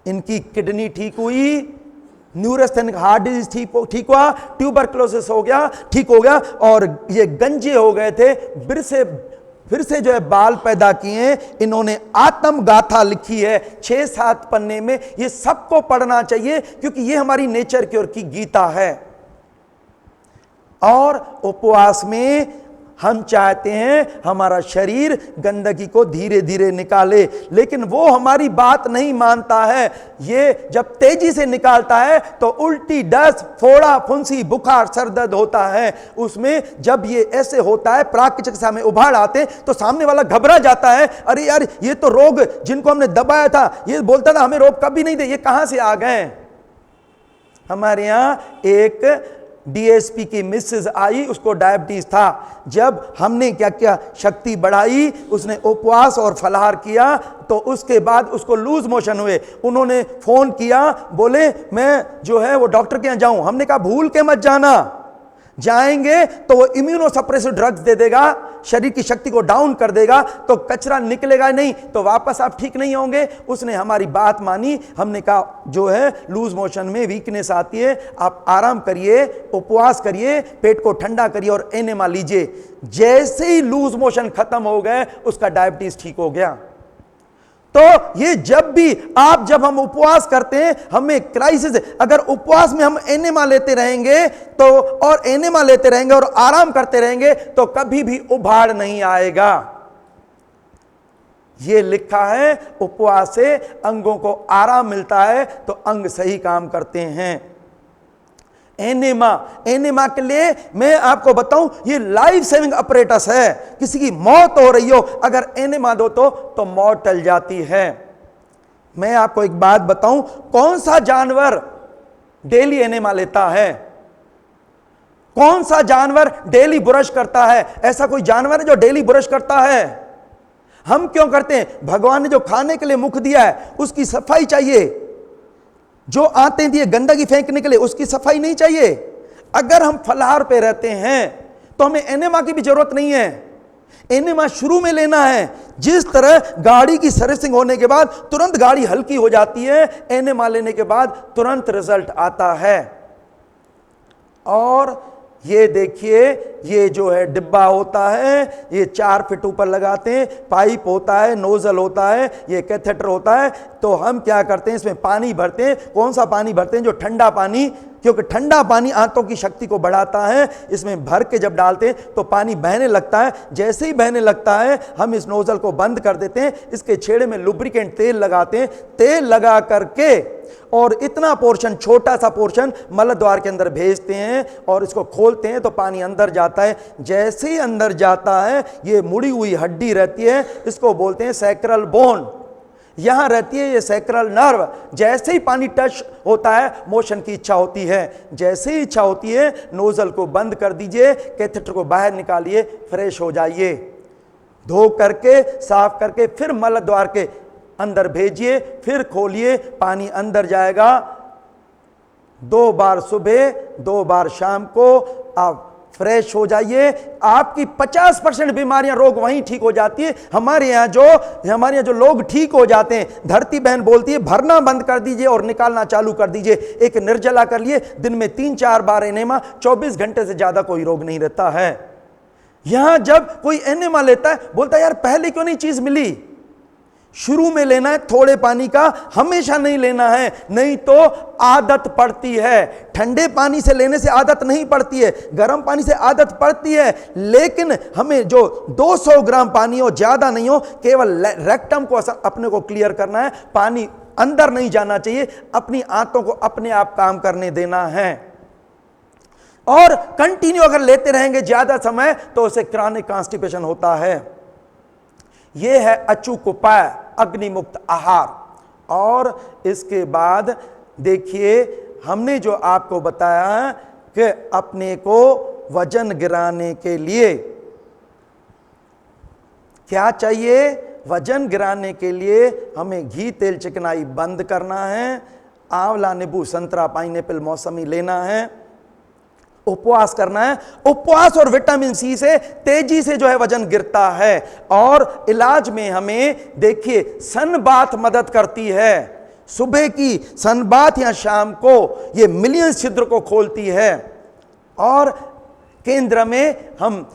इनकी किडनी ठीक हुई, न्यूरोस्थेनिक हार्ट डिजीज ठीक हुआ, ट्यूबरक्लोसिस हो गया, ठीक हो गया, और ये गंजे हो गए थे, फिर से जो है बाल पैदा किए। इन्होंने आत्म गाथा लिखी है 6-7 पन्ने में, ये सबको पढ़ना चाहिए, क्योंकि ये हमारी नेचर क्योर की गीता है। और उपवास में हम चाहते हैं हमारा शरीर गंदगी को धीरे धीरे निकाले, लेकिन वो हमारी बात नहीं मानता है। ये जब तेजी से निकालता है तो उल्टी, दस्त, फोड़ा, फुंसी, बुखार, सर दर्द होता है। उसमें जब ये ऐसे होता है, प्राक चिकित्सा में उभाड़ आते तो सामने वाला घबरा जाता है, अरे यार ये तो रोग जिनको हमने दबाया था, ये बोलता था हमें रोग कभी नहीं दे, ये कहां से आ गए। हमारे यहां एक डीएसपी की मिसेज आई, उसको डायबिटीज था। जब हमने क्या किया, शक्ति बढ़ाई, उसने उपवास और फलाहार किया, तो उसके बाद उसको लूज मोशन हुए। उन्होंने फोन किया, बोले मैं जो है वो डॉक्टर के यहाँ जाऊं। हमने कहा भूल के मत जाना, जाएंगे तो वो इम्यूनोसप्रेसिव ड्रग्स दे देगा, शरीर की शक्ति को डाउन कर देगा, तो कचरा निकलेगा नहीं, तो वापस आप ठीक नहीं होंगे। उसने हमारी बात मानी। हमने कहा जो है लूज मोशन में वीकनेस आती है, आप आराम करिए, उपवास करिए, पेट को ठंडा करिए और एनेमा लीजिए। जैसे ही लूज मोशन खत्म हो गए, उसका डायबिटीज ठीक हो गया। तो ये जब हम उपवास करते हैं, हमें क्राइसिस है। अगर उपवास में हम एनेमा लेते रहेंगे और आराम करते रहेंगे, तो कभी भी उभाड़ नहीं आएगा। ये लिखा है, उपवास से अंगों को आराम मिलता है, तो अंग सही काम करते हैं। एनेमा के लिए मैं आपको बताऊं, ये लाइफ सेविंग अपरेटस है। किसी की मौत हो रही हो, अगर एनेमा दो तो मौत टल जाती है। मैं आपको एक बात बताऊं, कौन सा जानवर डेली एनेमा लेता है? कौन सा जानवर डेली ब्रश करता है? ऐसा कोई जानवर है जो डेली ब्रश करता है? हम क्यों करते हैं? भगवान ने जो खाने के लिए मुख दिया है, उसकी सफाई चाहिए। जो आते दिए गंदगी फेंकने के लिए, उसकी सफाई नहीं चाहिए। अगर हम फलाहार पे रहते हैं तो हमें एनेमा की भी जरूरत नहीं है। एनेमा शुरू में लेना है। जिस तरह गाड़ी की सर्विसिंग होने के बाद तुरंत गाड़ी हल्की हो जाती है, एनेमा लेने के बाद तुरंत रिजल्ट आता है। और ये देखिए, ये जो है डिब्बा होता है, ये 4 फीट ऊपर लगाते हैं, पाइप होता है, नोजल होता है, ये कैथेटर होता है। तो हम क्या करते हैं, इसमें पानी भरते हैं। कौन सा पानी भरते हैं? जो ठंडा पानी, क्योंकि ठंडा पानी आंतों की शक्ति को बढ़ाता है। इसमें भर के जब डालते हैं तो पानी बहने लगता है। जैसे ही बहने लगता है हम इस नोजल को बंद कर देते हैं, इसके छेड़े में लुब्रिकेंट तेल लगाते हैं। तेल लगा करके और इतना पोर्शन, छोटा सा पोर्शन मल द्वार के अंदर भेजते हैं और इसको खोलते हैं तो पानी अंदर जाता है। जैसे ही अंदर जाता है, ये मुड़ी हुई हड्डी रहती है, इसको बोलते हैं सैक्रल बोन। यहां रहती है ये सैक्रल नर्व। जैसे ही पानी टच होता है, मोशन की इच्छा होती है। जैसे ही इच्छा होती है, नोजल को बंद कर दीजिए, कैथेटर को बाहर निकालिए, फ्रेश हो जाइए। धो करके, साफ करके फिर मल द्वार के अंदर भेजिए, फिर खोलिए, पानी अंदर जाएगा। 2 बार सुबह, 2 बार शाम को आप फ्रेश हो जाइए। आपकी 50% बीमारियां, रोग वहीं ठीक हो जाती है। हमारे यहाँ जो लोग ठीक हो जाते हैं, धरती बहन बोलती है भरना बंद कर दीजिए और निकालना चालू कर दीजिए। एक निर्जला कर लिए, दिन में 3-4 बार एनेमा, 24 घंटे से ज्यादा कोई रोग नहीं रहता है। यहां जब कोई एनेमा लेता है, बोलता है यार पहले क्यों नहीं चीज मिली। शुरू में लेना है थोड़े पानी का, हमेशा नहीं लेना है, नहीं तो आदत पड़ती है। ठंडे पानी से लेने से आदत नहीं पड़ती है, गर्म पानी से आदत पड़ती है। लेकिन हमें जो 200 ग्राम पानी हो, ज्यादा नहीं हो, केवल रेक्टम को अपने को क्लियर करना है। पानी अंदर नहीं जाना चाहिए, अपनी आंतों को अपने आप काम करने देना है। और कंटिन्यू अगर लेते रहेंगे ज्यादा समय तो उसे क्रॉनिक कॉन्स्टिपेशन होता है। यह है अचूक उपाय, अग्निमुक्त आहार। और इसके बाद देखिए, हमने जो आपको बताया कि अपने को वजन गिराने के लिए क्या चाहिए। वजन गिराने के लिए हमें घी, तेल, चिकनाई बंद करना है। आंवला, नींबू, संतरा, पाइनएप्पल, मौसमी लेना है। उपवास करना है। उपवास और विटामिन सी से तेजी से जो है वजन गिरता है। और इलाज में हमें देखिए सन बाथ मदद करती है। सुबह की सन बाथ या शाम को ये मिलियन छिद्र को खोलती है। और केंद्र में हम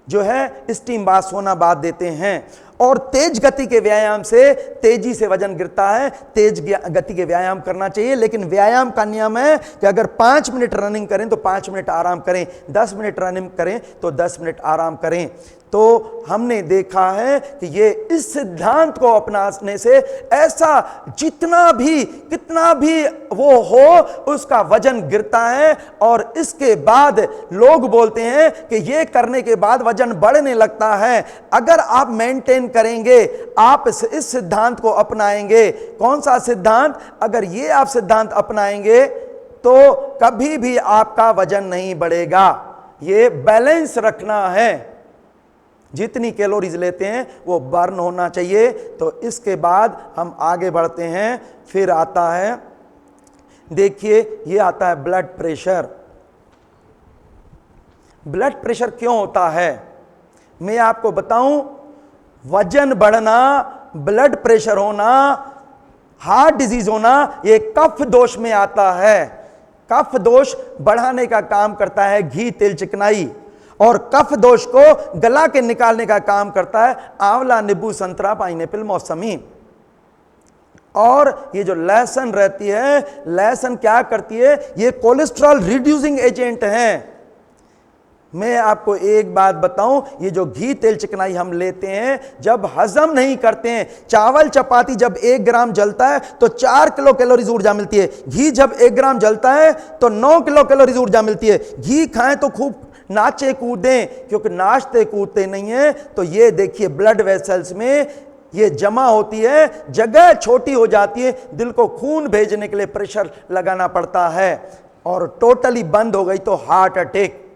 जो है स्टीम बाथ, सोना बाथ देते हैं। और तेज गति के व्यायाम से तेजी से वजन गिरता है। तेज गति के व्यायाम करना चाहिए, लेकिन व्यायाम का नियम है कि अगर 5 मिनट रनिंग करें तो 5 मिनट आराम करें, 10 मिनट रनिंग करें तो 10 मिनट आराम करें। तो हमने देखा है कि ये इस सिद्धांत को अपनाने से ऐसा जितना भी, कितना भी वो हो, उसका वजन गिरता है। और इसके बाद लोग बोलते हैं कि ये करने के बाद वजन बढ़ने लगता है। अगर आप मेंटेन करेंगे, आप इस सिद्धांत को अपनाएंगे। कौन सा सिद्धांत? अगर ये आप सिद्धांत अपनाएंगे तो कभी भी आपका वजन नहीं बढ़ेगा। ये बैलेंस रखना है, जितनी कैलोरीज लेते हैं वो बर्न होना चाहिए। तो इसके बाद हम आगे बढ़ते हैं। फिर आता है, देखिए ये आता है ब्लड प्रेशर। ब्लड प्रेशर क्यों होता है मैं आपको बताऊं। वजन बढ़ना, ब्लड प्रेशर होना, हार्ट डिजीज होना, ये कफ दोष में आता है। कफ दोष बढ़ाने का काम करता है घी, तेल, चिकनाई। और कफ दोष को गला के निकालने का काम करता है आंवला, नींबू, संतरा, पाइनएप्पल, मौसमी। और ये जो लहसुन रहती है, लहसुन क्या करती है? ये कोलेस्ट्रॉल रिड्यूसिंग एजेंट है। मैं आपको एक बात बताऊं, ये जो घी, तेल, चिकनाई हम लेते हैं, जब हजम नहीं करते हैं, चावल चपाती जब 1 ग्राम जलता है तो 4 किलो कैलोरीज ऊर्जा मिलती है। घी जब 1 ग्राम जलता है तो 9 किलो कैलोरीज ऊर्जा मिलती है। घी खाएं तो खूब नाचे कूदें, क्योंकि नाचते कूदते नहीं है तो ये देखिए ब्लड वेसल्स में ये जमा होती है, जगह छोटी हो जाती है, दिल को खून भेजने के लिए प्रेशर लगाना पड़ता है। और टोटली बंद हो गई तो हार्ट अटैक।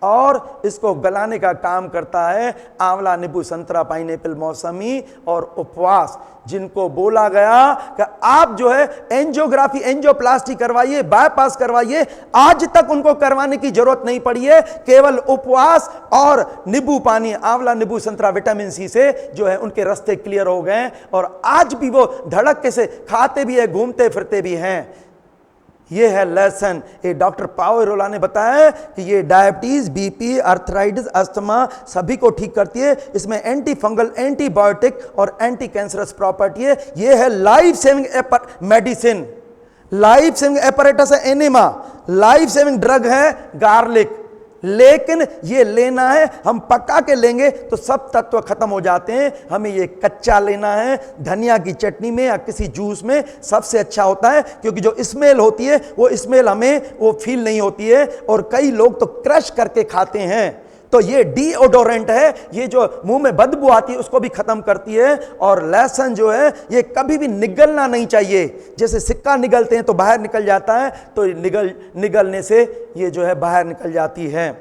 और इसको गलाने का काम करता है आंवला, नींबू, संतरा, पाइनएप्पल, मौसमी और उपवास। जिनको बोला गया कि आप जो है एंजियोग्राफी, एंजियोप्लास्टी करवाइए, बाईपास करवाइए, आज तक उनको करवाने की जरूरत नहीं पड़ी है। केवल उपवास और नींबू पानी, आंवला, नींबू, संतरा, विटामिन सी से जो है उनके रास्ते क्लियर हो गए और आज भी वो धड़क से खाते भी है, घूमते फिरते भी हैं। ये है लेसन। ये डॉक्टर पावरोला ने बताया कि ये डायबिटीज, बीपी, आर्थराइटिस, अस्थमा सभी को ठीक करती है। इसमें एंटी फंगल, एंटीबायोटिक और एंटी कैंसरस प्रॉपर्टी है। ये है life saving medicine. Life saving apparatus है एनिमा, लाइफ सेविंग ड्रग है गार्लिक। लेकिन ये लेना है, हम पका के लेंगे तो सब तत्व खत्म हो जाते हैं। हमें ये कच्चा लेना है, धनिया की चटनी में या किसी जूस में सबसे अच्छा होता है, क्योंकि जो स्मेल होती है वो स्मेल हमें वो फील नहीं होती है। और कई लोग तो क्रश करके खाते हैं। तो ये डीओडोरेंट है, ये जो मुंह में बदबू आती है उसको भी खत्म करती है। और लहसुन जो है ये कभी भी निगलना नहीं चाहिए। जैसे सिक्का निगलते हैं तो बाहर निकल जाता है, तो निगलने से ये जो है बाहर निकल जाती है।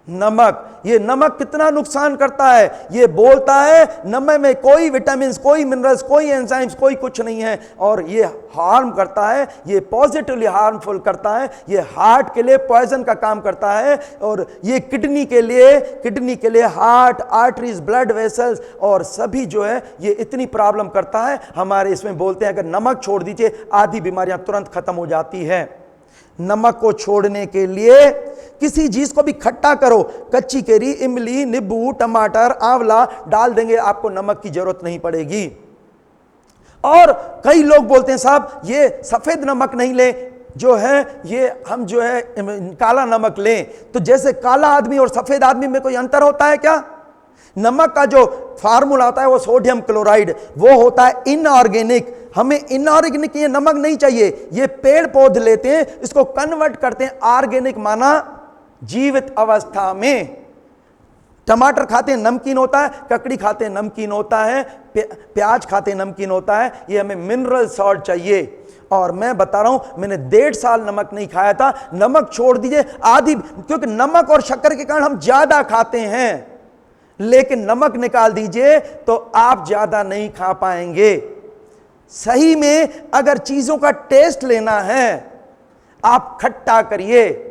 नमक, ये नमक कितना नुकसान करता है। ये बोलता है नमक में कोई विटामिन, कोई मिनरल्स, कोई एंजाइम्स, कोई कुछ नहीं है और ये हार्म करता है। ये पॉजिटिवली हार्मफुल करता है। ये हार्ट के लिए पॉइजन का काम करता है और ये किडनी के लिए हार्ट, आर्टरीज, ब्लड वेसल्स और सभी जो है ये इतनी प्रॉब्लम करता है। हमारे इसमें बोलते हैं अगर नमक छोड़ दीजिए आधी बीमारियां तुरंत खत्म हो जाती है। नमक को छोड़ने के लिए किसी चीज को भी खट्टा करो, कच्ची केरी, इमली, नींबू, टमाटर, आंवला डाल देंगे, आपको नमक की जरूरत नहीं पड़ेगी। और कई लोग बोलते हैं साहब ये सफेद नमक नहीं ले, जो है ये हम जो है काला नमक लें। तो जैसे काला आदमी और सफेद आदमी में कोई अंतर होता है क्या? नमक का जो फार्मूला होता है वो सोडियम क्लोराइड, वो होता है इनऑर्गेनिक। हमें इनऑर्गेनिक ये नमक नहीं चाहिए। ये पेड़ पौधे लेते हैं, इसको कन्वर्ट करते हैं ऑर्गेनिक, माना जीवित अवस्था में। टमाटर खाते हैं नमकीन होता है, ककड़ी खाते हैं नमकीन होता है, प्याज खाते हैं नमकीन होता है। ये हमें मिनरल सॉल्ट चाहिए। और मैं बता रहा हूं मैंने 1.5 साल नमक नहीं खाया था। नमक छोड़ दीजिए आधी, क्योंकि नमक और शक्कर के कारण हम ज्यादा खाते हैं। लेकिन नमक निकाल दीजिए तो आप ज्यादा नहीं खा पाएंगे। सही में अगर चीजों का टेस्ट लेना है, आप खट्टा करिए।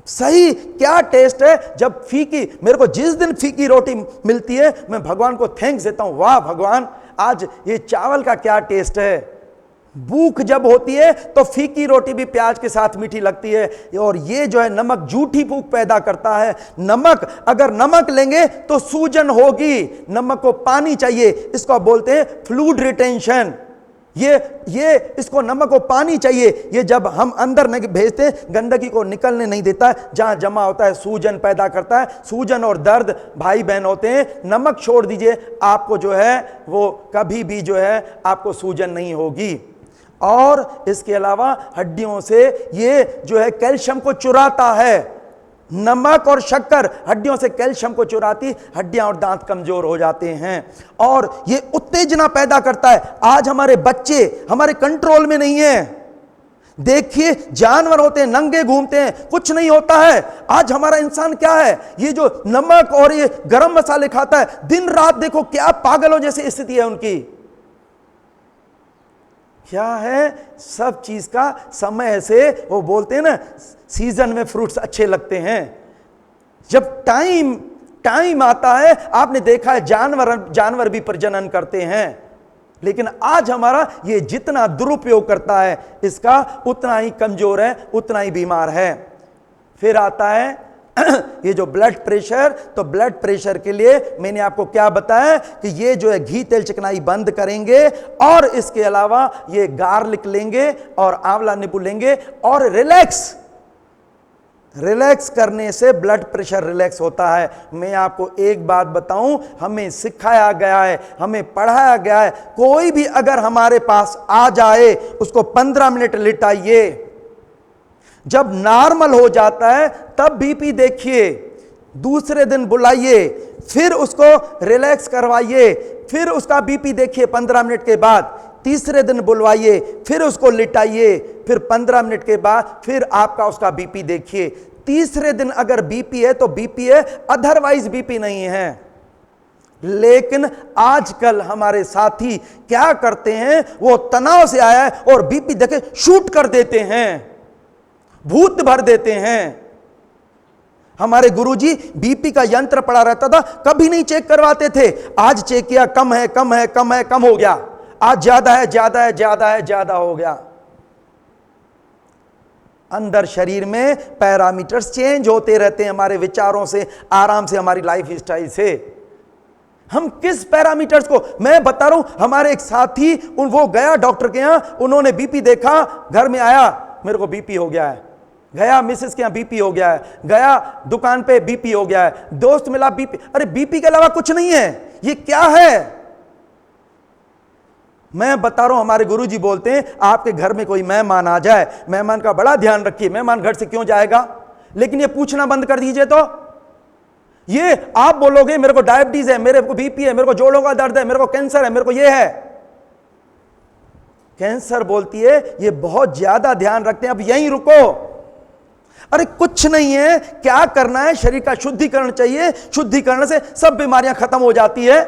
सही क्या टेस्ट है? जब फीकी, मेरे को जिस दिन फीकी रोटी मिलती है मैं भगवान को थैंक्स देता हूं, वाह भगवान आज ये चावल का क्या टेस्ट है। भूख जब होती है तो फीकी रोटी भी प्याज के साथ मीठी लगती है। और ये जो है नमक झूठी भूख पैदा करता है। नमक, अगर नमक लेंगे तो सूजन होगी। नमक को पानी चाहिए, इसको बोलते हैं फ्लूइड रिटेंशन। ये इसको नमक को पानी चाहिए। ये जब हम अंदर नहीं भेजते हैं गंदगी को निकलने नहीं देता है, जहां जमा होता है सूजन पैदा करता है। सूजन और दर्द भाई बहन होते हैं। नमक छोड़ दीजिए, आपको जो है वो कभी भी जो है आपको सूजन नहीं होगी। और इसके अलावा हड्डियों से ये जो है कैल्शियम को चुराता है। नमक और शक्कर हड्डियों से कैल्शियम को चुराती, हड्डियां और दांत कमजोर हो जाते हैं। और ये उत्तेजना पैदा करता है। आज हमारे बच्चे हमारे कंट्रोल में नहीं है। देखिए जानवर होते हैं, नंगे घूमते हैं, कुछ नहीं होता है। आज हमारा इंसान क्या है, ये जो नमक और ये गरम मसाले खाता है, दिन रात देखो क्या पागलों जैसी स्थिति है उनकी। क्या है, सब चीज का समय से, वो बोलते हैं ना सीजन में फ्रूट्स अच्छे लगते हैं। जब टाइम आता है, आपने देखा है जानवर भी प्रजनन करते हैं। लेकिन आज हमारा ये जितना दुरुपयोग करता है इसका, उतना ही कमजोर है, उतना ही बीमार है। फिर आता है ये जो ब्लड प्रेशर, तो ब्लड प्रेशर के लिए मैंने आपको क्या बताया कि ये जो है घी तेल चिकनाई बंद करेंगे और इसके अलावा ये गार्लिक लेंगे और आंवला नींबू लेंगे और रिलैक्स करने से ब्लड प्रेशर रिलैक्स होता है। मैं आपको एक बात बताऊं, हमें सिखाया गया है, हमें पढ़ाया गया है, कोई भी अगर हमारे पास आ जाए उसको 15 मिनट लिटाइए। जब नॉर्मल हो जाता है तब बीपी देखिए, दूसरे दिन बुलाइए, फिर उसको रिलैक्स करवाइए, फिर उसका बीपी देखिए 15 मिनट के बाद, तीसरे दिन बुलवाइए, फिर उसको लिटाइए, फिर 15 मिनट के बाद फिर आपका उसका बीपी देखिए। तीसरे दिन अगर बीपी है तो बीपी है, अदरवाइज बीपी नहीं है। लेकिन आजकल हमारे साथी क्या करते हैं, वो तनाव से आया है और बीपी देखे शूट कर देते हैं, भूत भर देते हैं। हमारे गुरुजी बीपी का यंत्र पड़ा रहता था, कभी नहीं चेक करवाते थे। आज चेक किया, कम है, कम है, कम है, कम हो गया। आज ज्यादा है, ज्यादा है, ज्यादा है, ज्यादा हो गया। अंदर शरीर में पैरामीटर्स चेंज होते रहते हैं हमारे विचारों से, आराम से, हमारी लाइफ स्टाइल से। हम किस पैरामीटर्स को, मैं बता रहा हूं, हमारे एक साथी वो गया डॉक्टर के यहां, उन्होंने बीपी देखा, घर में आया, मेरे को बीपी हो गया है। गया मिसेस के यहां, बीपी हो गया है। गया दुकान पे, बीपी हो गया है। दोस्त मिला, बीपी। अरे बीपी के अलावा कुछ नहीं है, ये क्या है? मैं बता रहा हूं, हमारे गुरुजी बोलते हैं आपके घर में कोई मेहमान आ जाए, मेहमान का बड़ा ध्यान रखिए। मेहमान घर से क्यों जाएगा, लेकिन ये पूछना बंद कर दीजिए। तो ये आप बोलोगे मेरे को डायबिटीज है, मेरे को बीपी है, मेरे को जोड़ों का दर्द है, मेरे को कैंसर है, मेरे को ये है। कैंसर बोलती है ये बहुत ज्यादा ध्यान रखते हैं, अब यहीं रुको। अरे कुछ नहीं है, क्या करना है, शरीर का शुद्धिकरण चाहिए, शुद्धिकरण से सब बीमारियां खत्म हो जाती है।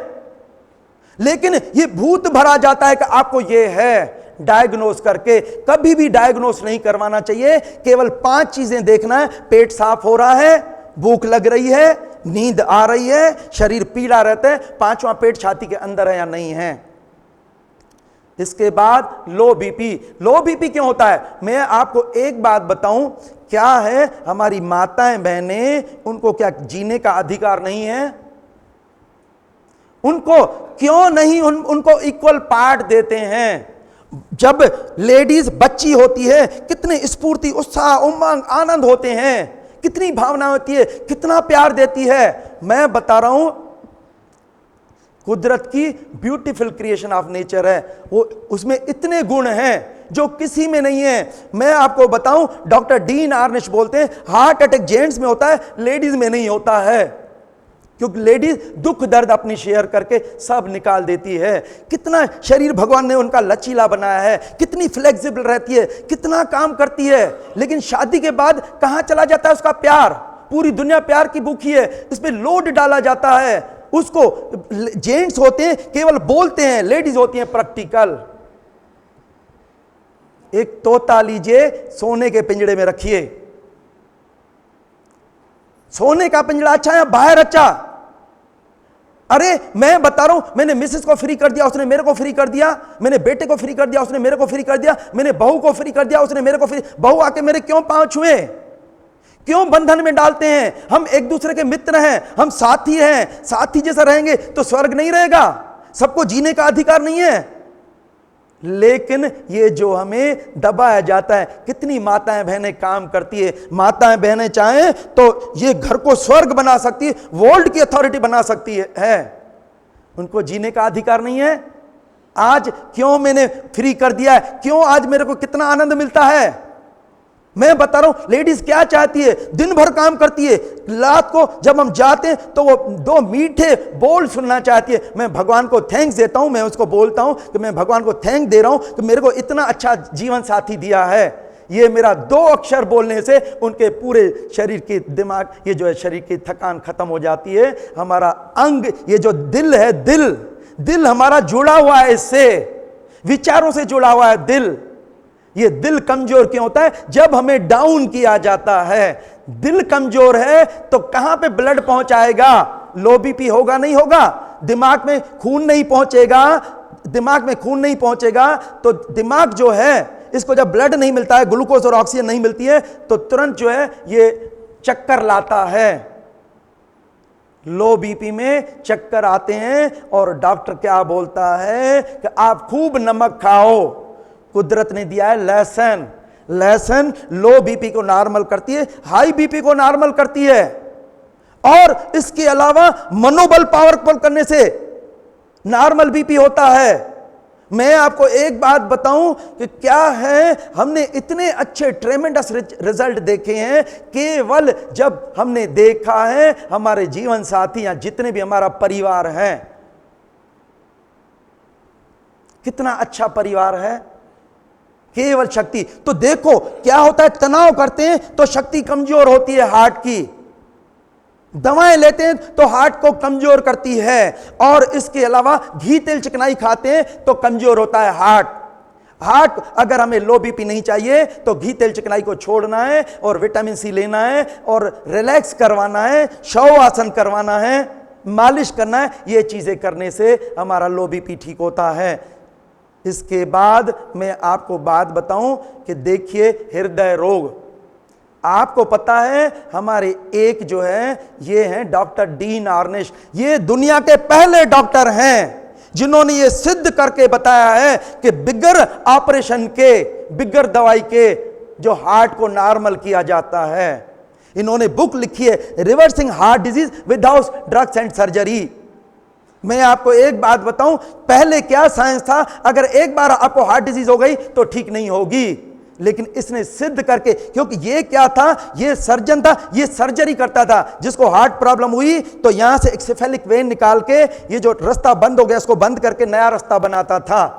लेकिन ये भूत भरा जाता है कि आपको ये है, डायग्नोस करके। कभी भी डायग्नोस नहीं करवाना चाहिए। केवल 5 चीजें देखना है, पेट साफ हो रहा है, भूख लग रही है, नींद आ रही है, शरीर पीला रहता है, 5वां पेट छाती के अंदर है या नहीं है। इसके बाद लो बीपी। लो बीपी क्यों होता है, मैं आपको एक बात बताऊं, क्या है, हमारी माताएं बहनें, उनको क्या जीने का अधिकार नहीं है? उनको क्यों नहीं उनको इक्वल पार्ट देते हैं? जब लेडीज बच्ची होती है, कितनी स्फूर्ति, उत्साह, उमंग, आनंद होते हैं, कितनी भावना होती है, कितना प्यार देती है। मैं बता रहा हूं, कुदरत की ब्यूटीफुल क्रिएशन ऑफ नेचर है वो, उसमें इतने गुण हैं जो किसी में नहीं है। मैं आपको बताऊं, डॉक्टर डीन आर्निश बोलते हैं हार्ट अटैक जेंट्स में होता है, लेडीज में नहीं होता है, क्योंकि लेडीज दुख दर्द अपनी शेयर करके सब निकाल देती है। कितना शरीर भगवान ने उनका लचीला बनाया है, कितनी फ्लेक्सिबल रहती है, कितना काम करती है। लेकिन शादी के बाद कहां चला जाता है उसका प्यार? पूरी दुनिया प्यार की भूखी है, इस पे लोड डाला जाता है उसको। जेंट्स होते हैं केवल बोलते हैं, लेडीज होती हैं प्रैक्टिकल। एक तोता लीजिए, सोने के पिंजड़े में रखिए। सोने का पिंजड़ा अच्छा है, बाहर अच्छा? अरे मैं बता रहा हूं, मैंने मिसेस को फ्री कर दिया, उसने मेरे को फ्री कर दिया। मैंने बेटे को फ्री कर दिया, उसने मेरे को फ्री कर दिया। मैंने बहू को फ्री कर दिया, उसने मेरे को फ्री। बहू आके मेरे क्यों पांव छुए, क्यों बंधन में डालते हैं? हम एक दूसरे के मित्र हैं, हम साथी हैं। साथी जैसा रहेंगे तो स्वर्ग नहीं रहेगा? सबको जीने का अधिकार नहीं है? लेकिन ये जो हमें दबाया जाता है, कितनी माताएं बहनें काम करती है। माताएं बहनें चाहें तो ये घर को स्वर्ग बना सकती है, वर्ल्ड की अथॉरिटी बना सकती है। उनको जीने का अधिकार नहीं है? आज क्यों मैंने फ्री कर दिया है, क्यों आज मेरे को कितना आनंद मिलता है। मैं बता रहा हूं, लेडीज क्या चाहती है, दिन भर काम करती है, रात को जब हम जाते हैं तो वो 2 मीठे बोल सुनना चाहती है। मैं भगवान को थैंक्स देता हूं, मैं उसको बोलता हूं कि मैं भगवान को थैंक दे रहा हूं कि मेरे को इतना अच्छा जीवन साथी दिया है। ये मेरा 2 अक्षर बोलने से उनके पूरे शरीर की, दिमाग, ये जो है शरीर की थकान खत्म हो जाती है। हमारा अंग, ये जो दिल है, दिल हमारा जुड़ा हुआ है इससे, विचारों से जुड़ा हुआ है दिल। ये दिल कमजोर क्यों होता है? जब हमें डाउन किया जाता है। दिल कमजोर है तो कहां पे ब्लड पहुंचाएगा? लो बीपी होगा, नहीं होगा? दिमाग में खून नहीं पहुंचेगा, दिमाग में खून नहीं पहुंचेगा तो दिमाग जो है, इसको जब ब्लड नहीं मिलता है, ग्लूकोज और ऑक्सीजन नहीं मिलती है, तो तुरंत जो है ये चक्कर लाता है। लो बीपी में चक्कर आते हैं और डॉक्टर क्या बोलता है कि आप खूब नमक खाओ। कुदरत ने दिया है लहसुन लो बीपी को नॉर्मल करती है, हाई बीपी को नॉर्मल करती है, और इसके अलावा मनोबल पावरफुल करने से नॉर्मल बीपी होता है। मैं आपको एक बात बताऊं कि क्या है, हमने इतने अच्छे ट्रेमेंडस रिजल्ट देखे हैं केवल जब हमने देखा है हमारे जीवन साथी या जितने भी हमारा परिवार है, कितना अच्छा परिवार है। केवल शक्ति। तो देखो क्या होता है, तनाव करते हैं तो शक्ति कमजोर होती है हार्ट की, दवाएं लेते हैं तो हार्ट को कमजोर करती है, और इसके अलावा घी तेल चिकनाई खाते हैं तो कमजोर होता है हार्ट। अगर हमें लो बीपी नहीं चाहिए तो घी तेल चिकनाई को छोड़ना है और विटामिन सी लेना है और रिलैक्स करवाना है, शव आसन करवाना है, मालिश करना है। ये चीजें करने से हमारा लो बीपी ठीक होता है। इसके बाद मैं आपको बात बताऊं कि देखिए हृदय रोग, आपको पता है हमारे एक जो है ये हैं डॉक्टर डीन आर्निश, ये दुनिया के पहले डॉक्टर हैं जिन्होंने ये सिद्ध करके बताया है कि बिगर ऑपरेशन के, बिगर दवाई के जो हार्ट को नॉर्मल किया जाता है। इन्होंने बुक लिखी है reversing heart disease without drugs and surgery. मैं आपको एक बात बताऊं, पहले क्या साइंस था, अगर एक बार आपको हार्ट डिजीज हो गई तो ठीक नहीं होगी, लेकिन इसने सिद्ध करके, क्योंकि ये क्या था, ये सर्जन था, ये सर्जरी करता था। जिसको हार्ट प्रॉब्लम हुई तो यहां से एक्सेफेलिक वेन निकाल के ये जो रास्ता बंद हो गया इसको बंद करके नया रास्ता बनाता था।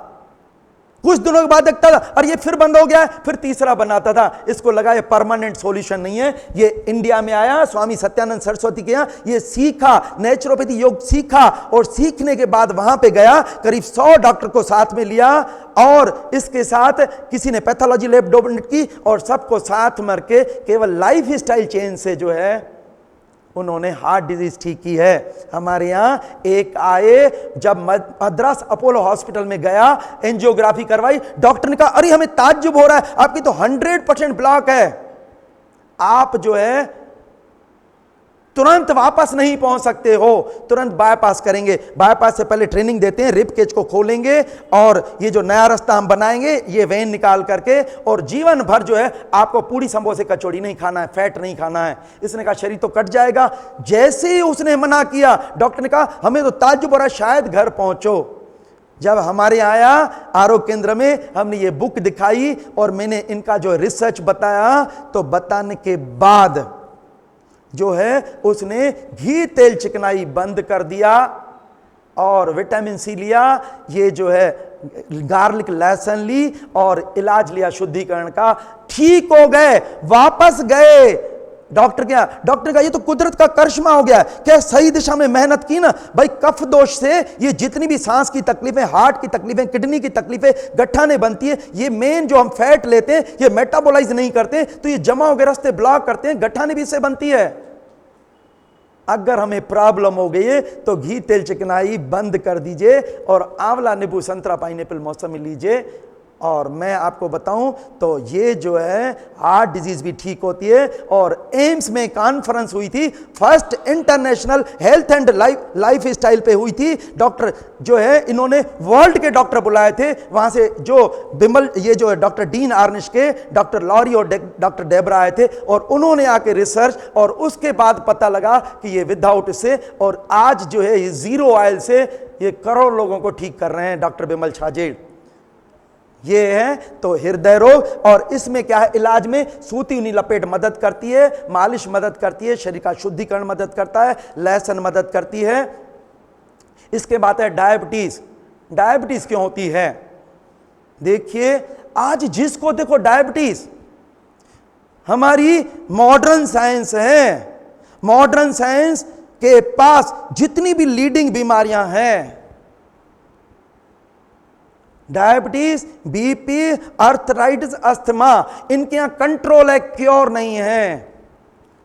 कुछ दिनों के बाद देखता था और ये फिर बंद हो गया, फिर तीसरा बनाता था। इसको लगा ये परमानेंट सॉल्यूशन नहीं है। ये इंडिया में आया, स्वामी सत्यानंद सरस्वती के यहाँ ये सीखा, नेचुरोपैथी योग सीखा, और सीखने के बाद वहां पे गया, करीब 100 डॉक्टर को साथ में लिया, और इसके साथ किसी ने पैथोलॉजी लैब डोनेट की, और सबको साथ मर के केवल लाइफ स्टाइल चेंज से जो है उन्होंने हार्ट डिजीज ठीक की है। हमारे यहाँ एक आए, जब मद्रास अपोलो हॉस्पिटल में गया, एंजियोग्राफी करवाई, डॉक्टर ने कहा अरे हमें ताज्जुब हो रहा है, आपकी तो 100% ब्लॉक है, आप जो है तुरंत वापस नहीं पहुंच सकते हो, तुरंत बायपास करेंगे। बायपास से पहले ट्रेनिंग देते हैं, रिब केज को खोलेंगे और ये जो नया रास्ता हम बनाएंगे ये वेन निकाल करके, और जीवन भर जो है आपको पूरी समोसे कचौड़ी नहीं खाना है, फैट नहीं खाना है। इसने कहा शरीर तो कट जाएगा। जैसे ही उसने मना किया, डॉक्टर ने कहा हमें तो ताज्जुब हो रहा है, शायद घर पहुंचो। जब हमारे आया आरोग्य केंद्र में, हमने ये बुक दिखाई और मैंने इनका जो रिसर्च बताया, तो बताने के बाद जो है उसने घी तेल चिकनाई बंद कर दिया और विटामिन सी लिया, ये जो है गार्लिक लहसुन ली और इलाज लिया शुद्धिकरण का, ठीक हो गए, वापस गए डॉक्टर क्या, डॉक्टर का ये तो कुदरत का करिश्मा हो गया। क्या सही दिशा में मेहनत की ना भाई, कफ दोष से ये जितनी भी सांस की तकलीफें, हार्ट की तकलीफें, किडनी की तकलीफें, गठाने बनती है, ये मेन जो हम फैट लेते हैं ये मेटाबोलाइज नहीं करते, तो ये जमा हो गए, रास्ते ब्लॉक करते हैं, गठाने भी इससे बनती है। अगर हमें प्रॉब्लम हो गई है तो घी तेल चिकनाई बंद कर दीजिए और आंवला, नींबू, संतरा, पाइनएप्पल मौसमी लीजिए। और मैं आपको बताऊं तो ये जो है हार्ट डिजीज भी ठीक होती है। और एम्स में कॉन्फ्रेंस हुई थी, first international health and life style पे हुई थी। डॉक्टर जो है इन्होंने वर्ल्ड के डॉक्टर बुलाए थे, वहां से जो बिमल, ये जो डॉक्टर डीन आर्निश के, डॉक्टर लॉरी और डॉक्टर डेबरा आए थे, और उन्होंने आके रिसर्च, और उसके बाद पता लगा कि ये विदाउट से, और आज जो है ये जीरो ऑयल से ये करोड़ लोगों को ठीक कर रहे हैं डॉक्टर बिमल छाजेड़। ये है तो हृदय रोग। और इसमें क्या है, इलाज में सूती ऊनी लपेट मदद करती है, मालिश मदद करती है, शरीर का शुद्धिकरण मदद करता है, लहसुन मदद करती है। इसके बाद है डायबिटीज। डायबिटीज क्यों होती है? देखिए आज जिसको देखो डायबिटीज, हमारी मॉडर्न साइंस है, मॉडर्न साइंस के पास जितनी भी लीडिंग बीमारियां हैं, डायबिटीज, बीपी, आर्थराइटिस, अस्थमा, इनके यहां कंट्रोल है, क्योर नहीं है।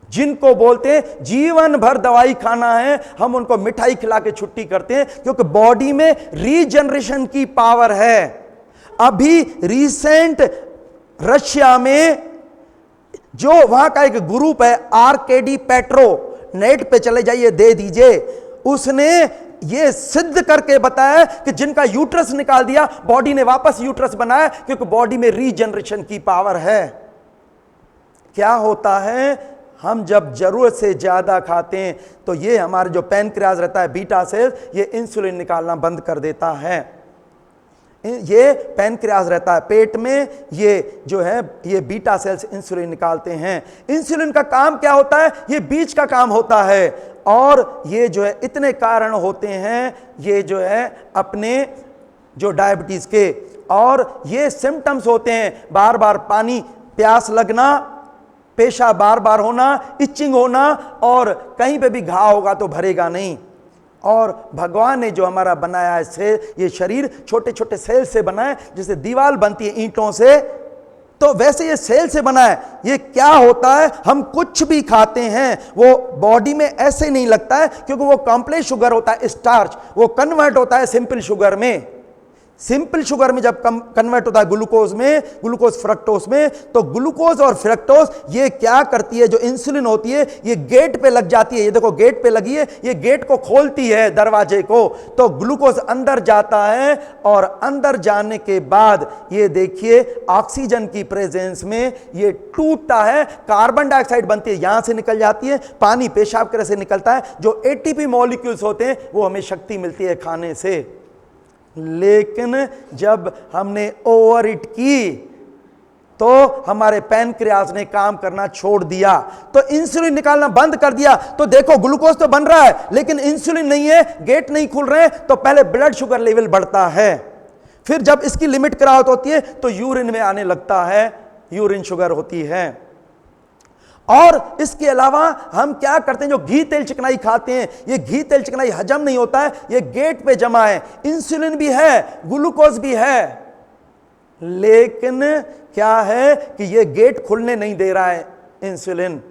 जिनको बोलते हैं जीवन भर दवाई खाना है, हम उनको मिठाई खिला के छुट्टी करते हैं, क्योंकि बॉडी में रीजनरेशन की पावर है। अभी रिसेंट रशिया में जो वहां का एक ग्रुप है आरकेडी पेट्रो, नेट पे चले जाइए, दे दीजिए, उसने ये सिद्ध करके बताया कि जिनका यूट्रस निकाल दिया, बॉडी ने वापस यूट्रस बनाया, क्योंकि बॉडी में रीजनरेशन की पावर है। क्या होता है, हम जब जरूरत से ज्यादा खाते हैं तो ये हमारे जो पैनक्रियाज रहता है, बीटा सेल, ये इंसुलिन निकालना बंद कर देता है। ये पैनक्रियाज रहता है पेट में, ये जो है ये बीटा सेल्स इंसुलिन निकालते हैं। इंसुलिन का काम क्या होता है? ये बीज का काम होता है। और ये जो है इतने कारण होते हैं, ये जो है अपने जो डायबिटीज के, और ये सिम्टम्स होते हैं, बार बार पानी प्यास लगना, पेशाब बार बार होना, इचिंग होना, और कहीं पे भी घाव होगा तो भरेगा नहीं। और भगवान ने जो हमारा बनाया है सेल, ये शरीर छोटे छोटे सेल से बना है, जैसे दीवार बनती है ईंटों से, तो वैसे ये सेल से बना है। ये क्या होता है, हम कुछ भी खाते हैं वो बॉडी में ऐसे नहीं लगता है, क्योंकि वो कॉम्प्लेक्स शुगर होता है, स्टार्च, वो कन्वर्ट होता है सिंपल शुगर में। सिंपल शुगर में जब कन्वर्ट होता है ग्लूकोज में, ग्लूकोज फ्रक्टोज में, तो ग्लूकोज और फ्रक्टोज ये क्या करती है, जो इंसुलिन होती है ये गेट पे लग जाती है। ये देखो गेट पे लगी है, ये गेट को खोलती है, दरवाजे को, तो ग्लूकोज अंदर जाता है, और अंदर जाने के बाद ये देखिए ऑक्सीजन की प्रेजेंस में ये टूटता है, कार्बन डाइऑक्साइड बनती है, यहां से निकल जाती है, पानी पेशाब करे से निकलता है, जो एटीपी मॉलिक्यूल्स होते हैं वो हमें शक्ति मिलती है खाने से। लेकिन जब हमने ओवर ईट की तो हमारे पैनक्रियाज ने काम करना छोड़ दिया, तो इंसुलिन निकालना बंद कर दिया। तो देखो ग्लूकोज तो बन रहा है लेकिन इंसुलिन नहीं है, गेट नहीं खुल रहे, तो पहले ब्लड शुगर लेवल बढ़ता है, फिर जब इसकी लिमिट क्रॉस होती है तो यूरिन में आने लगता है, यूरिन शुगर होती है। और इसके अलावा हम क्या करते हैं, जो घी तेल चिकनाई खाते हैं, ये घी तेल चिकनाई हजम नहीं होता है, ये गेट पे जमा है, इंसुलिन भी है, ग्लूकोज भी है, लेकिन क्या है कि ये गेट खुलने नहीं दे रहा है इंसुलिन,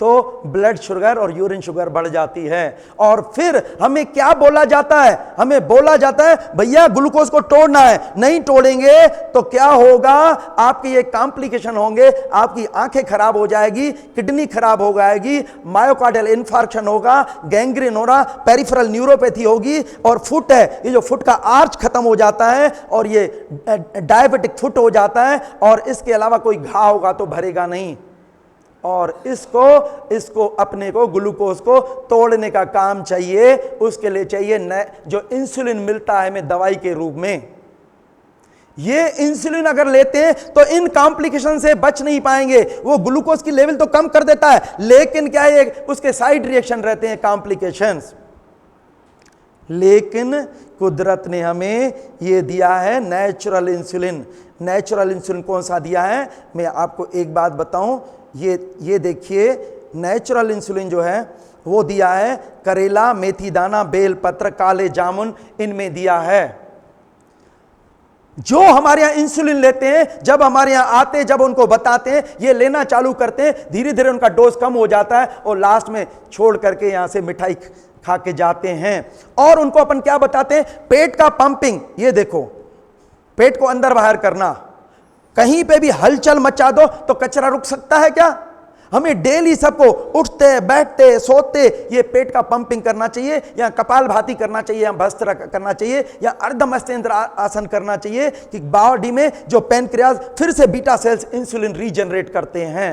तो ब्लड शुगर और यूरिन शुगर बढ़ जाती है। और फिर हमें क्या बोला जाता है, हमें बोला जाता है भैया ग्लूकोज को तोड़ना है, नहीं तोड़ेंगे तो क्या होगा, आपके ये कॉम्प्लिकेशन होंगे, आपकी आंखें खराब हो जाएगी, किडनी खराब हो जाएगी, मायोकार्डियल इन्फार्क्शन होगा, गैंग्रीन होगा, पेरिफेरल न्यूरोपैथी होगी, और फुट है, ये जो फुट का आर्च खत्म हो जाता है और ये डायबिटिक फुट हो जाता है, और इसके अलावा कोई घाव होगा तो भरेगा नहीं। और इसको अपने को ग्लूकोज को तोड़ने का काम चाहिए, उसके लिए चाहिए जो इंसुलिन मिलता है हमें दवाई के रूप में। ये इंसुलिन अगर लेते हैं तो इन कॉम्प्लिकेशन से बच नहीं पाएंगे, वो ग्लूकोज की लेवल तो कम कर देता है, लेकिन क्या है उसके साइड रिएक्शन रहते हैं, कॉम्प्लिकेशंस। लेकिन कुदरत ने हमें ये दिया है नेचुरल इंसुलिन। नेचुरल इंसुलिन कौन सा दिया है, मैं आपको एक बात बताऊं, ये देखिए नेचुरल इंसुलिन जो है वो दिया है करेला, मेथी दाना, बेल पत्र, काले जामुन, इनमें दिया है। जो हमारे यहां इंसुलिन लेते हैं, जब हमारे यहां आते, जब उनको बताते हैं, ये लेना चालू करते हैं, धीरे धीरे उनका डोज कम हो जाता है और लास्ट में छोड़ करके यहां से मिठाई खा के जाते हैं। और उनको अपन क्या बताते हैं, पेट का पंपिंग, ये देखो पेट को अंदर बाहर करना, कहीं पे भी हलचल मचा दो तो कचरा रुक सकता है क्या? हमें डेली सबको उठते बैठते सोते ये पेट का पंपिंग करना चाहिए, या कपालभाति करना चाहिए, या भस्त्रा करना चाहिए, या अर्धमस्तेंद्र आसन करना चाहिए, कि बॉडी में जो पैनक्रियाज फिर से बीटा सेल्स इंसुलिन रीजनरेट करते हैं।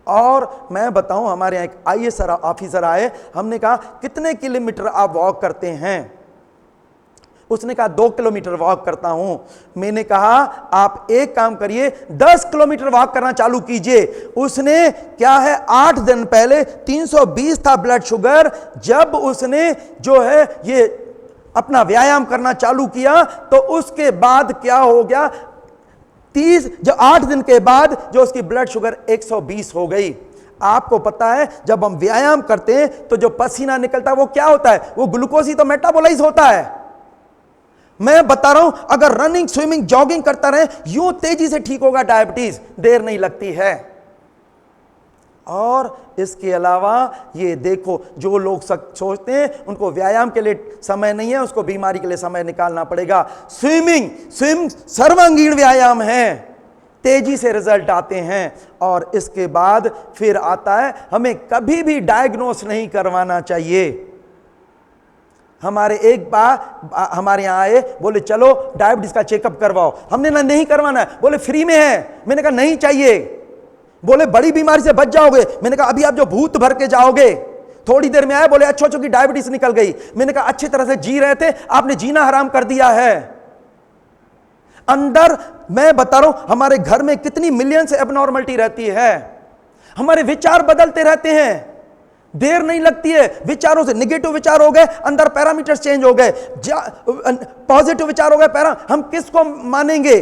और मैं बताऊं, हमारे यहाँ एक आईएएस ऑफिसर आए, हमने कहा कितने किलोमीटर आप वॉक करते हैं? उसने कहा 2 किलोमीटर वॉक करता हूं। मैंने कहा आप एक काम करिए, 10 किलोमीटर वॉक करना चालू कीजिए। उसने क्या है, 8 दिन पहले 320 था ब्लड शुगर, जब उसने जो है ये अपना व्यायाम करना चालू किया तो उसके बाद क्या हो गया, 8 दिन के बाद जो उसकी ब्लड शुगर 120 हो गई। आपको पता है जब हम व्यायाम करते हैं तो जो पसीना निकलता है वो क्या होता है, वो ग्लूकोज ही तो मेटाबोलाइज होता है। मैं बता रहा हूं, अगर रनिंग, स्विमिंग, जॉगिंग करता रहे, यूं तेजी से ठीक होगा डायबिटीज, देर नहीं लगती है। और इसके अलावा ये देखो, जो लोग सोचते हैं उनको व्यायाम के लिए समय नहीं है, उसको बीमारी के लिए समय निकालना पड़ेगा। स्विम सर्वांगीण व्यायाम है, तेजी से रिजल्ट आते हैं। और इसके बाद फिर आता है, हमें कभी भी डायग्नोस नहीं करवाना चाहिए। हमारे एक बार हमारे यहाँ आए, बोले चलो डायबिटीज का चेकअप करवाओ। हमने ना नहीं करवाना है, बोले फ्री में है। मैंने कहा नहीं चाहिए। बोले बड़ी बीमारी से बच जाओगे। मैंने कहा अभी आप जो भूत भर के जाओगे। थोड़ी देर में आए, बोले अच्छो की डायबिटीज निकल गई। मैंने कहा अच्छी तरह से जी रहे थे, आपने जीना हराम कर दिया है। अंदर मैं बता रहा हूं, हमारे घर में कितनी मिलियन से एबनॉर्मलिटी रहती है, हमारे विचार बदलते रहते हैं। देर नहीं लगती है। विचारों से निगेटिव विचार हो गए, अंदर पैरामीटर्स चेंज हो गए, पॉजिटिव विचार हो गए, हम किसको मानेंगे?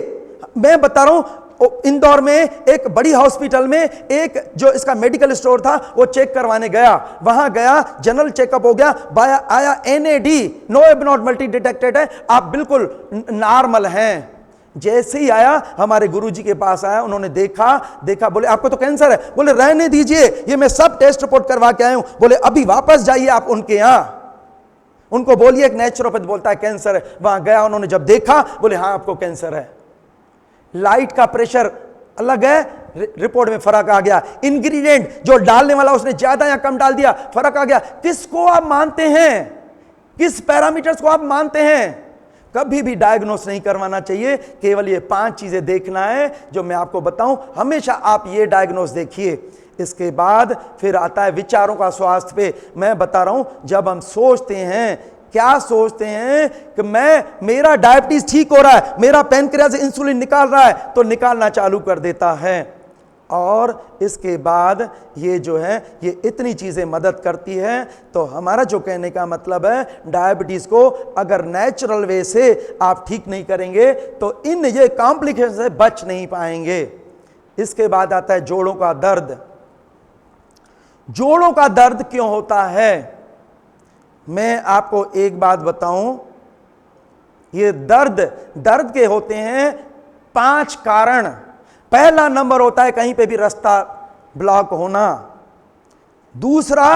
मैं बता रहा हूं, इंदौर में एक बड़ी हॉस्पिटल में एक जो इसका मेडिकल स्टोर था, वो चेक करवाने गया, वहां गया, जनरल चेकअप हो गया, आया NAD, नो एबनॉर्मलिटी डिटेक्टेड है, आप बिल्कुल नॉर्मल हैं। जैसे ही आया, हमारे गुरुजी के पास आया, उन्होंने देखा, बोले आपको तो कैंसर है। बोले रहने दीजिए, ये मैं सब टेस्ट रिपोर्ट करवा के आया हूं। बोले अभी वापस जाइए आप उनके यहां, उनको बोलिए एक नेचुरोपैथ बोलता है कैंसर है। वहां गया, उन्होंने जब देखा, बोले हाँ आपको कैंसर है। लाइट का प्रेशर अलग है, रिपोर्ट में फर्क आ गया। इंग्रेडिएंट जो डालने वाला उसने ज्यादा या कम डाल दिया, फर्क आ गया। किसको आप मानते हैं? किस पैरामीटर्स को आप मानते हैं? कभी भी डायग्नोस नहीं करवाना चाहिए। केवल ये 5 चीजें देखना है जो मैं आपको बताऊं, हमेशा आप ये डायग्नोस देखिए। इसके बाद फिर आता है विचारों का स्वास्थ्य पे। मैं बता रहा हूं, जब हम सोचते हैं, क्या सोचते हैं कि मेरा डायबिटीज ठीक हो रहा है, मेरा पैनक्रियाज से इंसुलिन निकाल रहा है, तो निकालना चालू कर देता है। और इसके बाद ये जो है, ये इतनी चीजें मदद करती है। तो हमारा जो कहने का मतलब है, डायबिटीज को अगर नेचुरल वे से आप ठीक नहीं करेंगे तो इन ये कॉम्प्लिकेशन से बच नहीं पाएंगे। इसके बाद आता है जोड़ों का दर्द। जोड़ों का दर्द क्यों होता है? मैं आपको एक बात बताऊं, ये दर्द के होते हैं 5 कारण। पहला नंबर होता है कहीं पे भी रास्ता ब्लॉक होना। दूसरा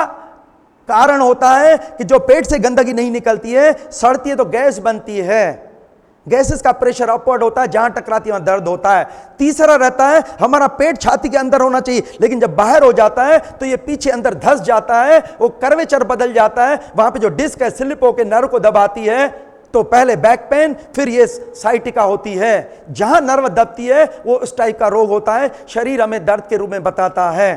कारण होता है कि जो पेट से गंदगी नहीं निकलती है, सड़ती है तो गैस बनती है, गैसेस का प्रेशर अपवर्ड होता है, जहां टकराती है वहां दर्द होता है। तीसरा रहता है हमारा पेट छाती के अंदर होना चाहिए, लेकिन जब बाहर हो जाता है तो ये पीछे अंदर धस जाता है, वो कर्वेचर बदल जाता है, वहां पे जो डिस्क है स्लिप होकर नर्व को दबाती है, तो पहले बैक पेन, फिर ये साइटिका होती है। जहां नर्व दबती है वो उस टाइप का रोग होता है, शरीर हमें दर्द के रूप में बताता है,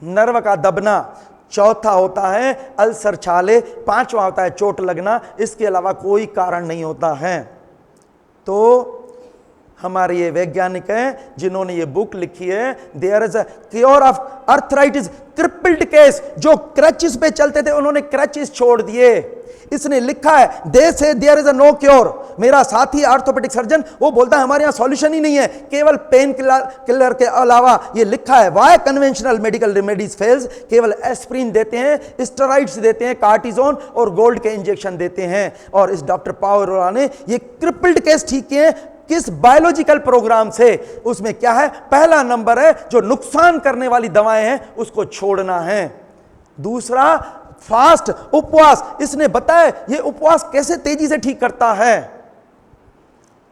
नर्व का दबना। चौथा होता है अल्सर छाले। 5वां होता है चोट लगना। इसके अलावा कोई कारण नहीं होता है। तो हमारे ये वैज्ञानिक हैं जिन्होंने ये बुक लिखी है, there is a cure of arthritis crippled case. जो क्रचिस पे चलते थे उन्होंने क्रचिस छोड़ दिए। इसने लिखा है they say there is a no cure. मेरा साथी ऑर्थोपेडिक सर्जन वो बोलता है हमारे यहां सॉल्यूशन ही नहीं है, केवल पेन किलर के अलावा। ये लिखा है why conventional medical remedies fails. केवल एस्प्रिन देते हैं, स्टेरॉइड्स देते हैं, कार्टिजोन और गोल्ड के इंजेक्शन देते हैं। और इस डॉक्टर पावरोला ने ये क्रिपल्ड केस ठीक किए किस बायोलॉजिकल प्रोग्राम से? उसमें क्या है? पहला नंबर है जो नुकसान करने वाली दवाएं हैं उसको छोड़ना है। दूसरा फास्ट, उपवास। इसने बताया ये उपवास कैसे तेजी से ठीक करता है।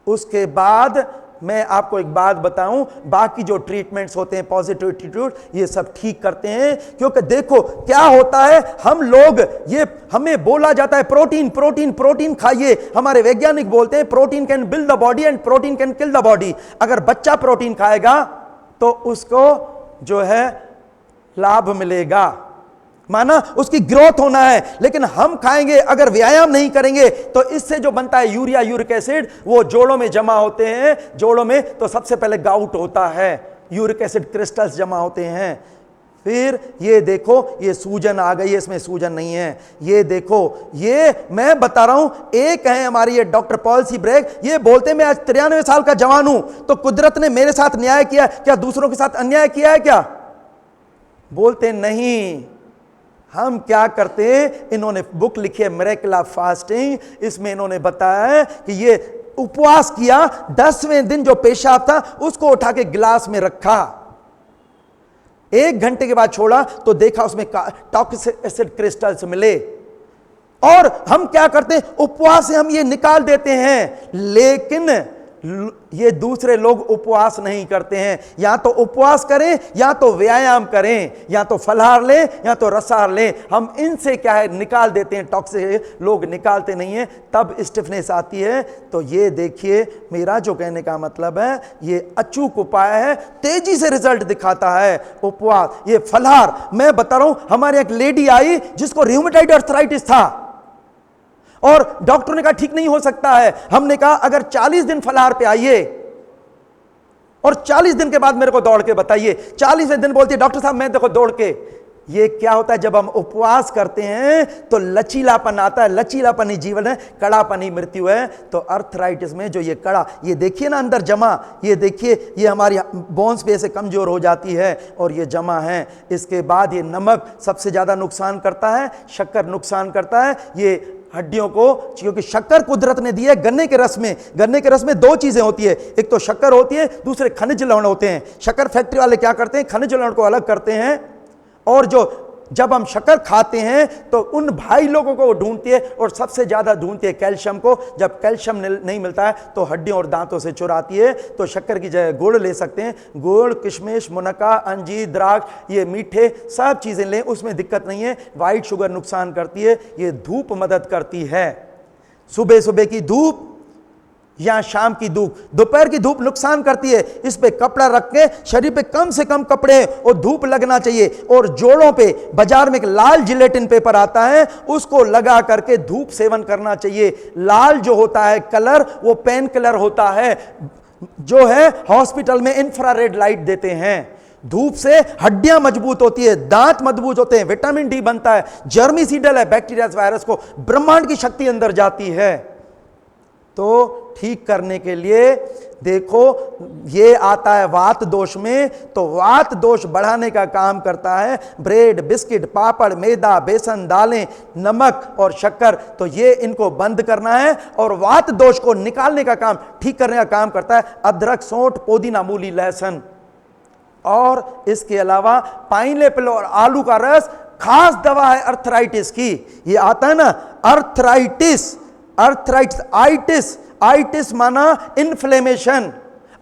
उसके बाद मैं आपको एक बात बताऊं, बाकी जो ट्रीटमेंट्स होते हैं पॉजिटिव एटीट्यूड, ये सब ठीक करते हैं। क्योंकि देखो क्या होता है, हम लोग ये हमें बोला जाता है प्रोटीन प्रोटीन प्रोटीन खाइए। हमारे वैज्ञानिक बोलते हैं protein can build the body and protein can kill the body. अगर बच्चा प्रोटीन खाएगा तो उसको जो है लाभ मिलेगा, माना उसकी ग्रोथ होना है। लेकिन हम खाएंगे, अगर व्यायाम नहीं करेंगे तो इससे जो बनता है यूरिया यूरिक एसिड, वो जोड़ों में जमा होते हैं। जोड़ों में तो सबसे पहले गाउट होता है, यूरिक एसिड क्रिस्टल्स जमा होते हैं। फिर ये देखो, ये सूजन आ गई है, इसमें सूजन नहीं है। ये देखो, ये मैं बता रहा हूं, एक है हमारी ये डॉक्टर पॉल सी ब्रेग, ये बोलते हैं मैं आज 93 साल का जवान हूं, तो कुदरत ने मेरे साथ न्याय किया क्या? दूसरों के साथ अन्याय किया है क्या? बोलते नहीं। हम क्या करते हैं, इन्होंने बुक लिखी है मिरेकल ऑफ फास्टिंग। इसमें इन्होंने बताया है कि ये उपवास किया, 10वें दिन जो पेशाब था उसको उठा के गिलास में रखा, 1 घंटे के बाद छोड़ा तो देखा उसमें टॉक्सिक एसिड क्रिस्टल्स मिले। और हम क्या करते हैं, उपवास से हम ये निकाल देते हैं। लेकिन ये दूसरे लोग उपवास नहीं करते हैं। या तो उपवास करें, या तो व्यायाम करें, या तो फलाहार लें, या तो रसाहार लें। हम इनसे क्या है निकाल देते हैं टॉक्सिक। लोग निकालते नहीं हैं, तब स्टिफनेस आती है। तो ये देखिए, मेरा जो कहने का मतलब है, ये अचूक उपाय है, तेजी से रिजल्ट दिखाता है उपवास, ये फलाहार। मैं बता रहा हूं, हमारे एक लेडी आई जिसको रूमेटॉइड अर्थराइटिस था और डॉक्टर ने कहा ठीक नहीं हो सकता है। हमने कहा अगर 40 दिन फलाहार पे आइए और 40 दिन के बाद मेरे को दौड़ के बताइए। 40वें दिन बोलती है डॉक्टर साहब मैं देखो दौड़ के ये क्या होता है, जब हम उपवास करते हैं तो लचीलापन आता है। लचीलापन ही जीवन है, कड़ापन ही मृत्यु है। तो अर्थराइटिस में जो ये कड़ा, ये देखिए ना अंदर जमा, ये देखिए ये हमारी बोन्स पे ऐसे कमजोर हो जाती है और ये जमा है। इसके बाद ये नमक सबसे ज्यादा नुकसान करता है, शक्कर नुकसान करता है ये हड्डियों को, क्योंकि शक्कर कुदरत ने दी है गन्ने के रस में। गन्ने के रस में दो चीजें होती है, एक तो शक्कर होती है, दूसरे खनिज लवण होते हैं। शक्कर फैक्ट्री वाले क्या करते हैं, खनिज लवण को अलग करते हैं, और जो जब हम शक्कर खाते हैं तो उन भाई लोगों को ढूंढती है और सबसे ज्यादा ढूंढती है कैल्शियम को। जब कैल्शियम नहीं मिलता है तो हड्डियों और दांतों से चुराती है। तो शक्कर की जगह गुड़ ले सकते हैं, गुड़, किशमिश, मुनक्का, अंजीर, द्राक्ष, ये मीठे सब चीजें लें, उसमें दिक्कत नहीं है। वाइट शुगर नुकसान करती है, ये धूप मदद करती है। सुबह सुबह की धूप या शाम की धूप, दोपहर की धूप नुकसान करती है। इस पे कपड़ा रख के शरीर पे कम से कम कपड़े और धूप लगना चाहिए। और जोड़ों पे बाजार में एक लाल जिलेटिन पेपर आता है, उसको लगा करके धूप सेवन करना चाहिए। लाल जो होता है कलर, वो पेन कलर होता है, जो है हॉस्पिटल में इंफ्रारेड लाइट देते हैं। धूप से हड्डियां मजबूत होती है, दांत मजबूत होते हैं, विटामिन डी बनता है, जर्मिसीडल है, बैक्टीरिया वायरस को ब्रह्मांड की शक्ति अंदर जाती है। तो ठीक करने के लिए देखो ये आता है वात दोष में, तो वात दोष बढ़ाने का काम करता है ब्रेड, बिस्किट, पापड़, मैदा, बेसन, दालें, नमक और शक्कर। तो ये इनको बंद करना है और वात दोष को निकालने का काम, ठीक करने का काम करता है अदरक, सौंठ, पुदीना, मूली, लहसुन। और इसके अलावा पाइनएप्पल और आलू का रस खास दवा है अर्थराइटिस की। ये आता है ना अर्थराइटिस, अर्थराइटिस, आइटिस, आइटिस माना इन्फ्लेमेशन,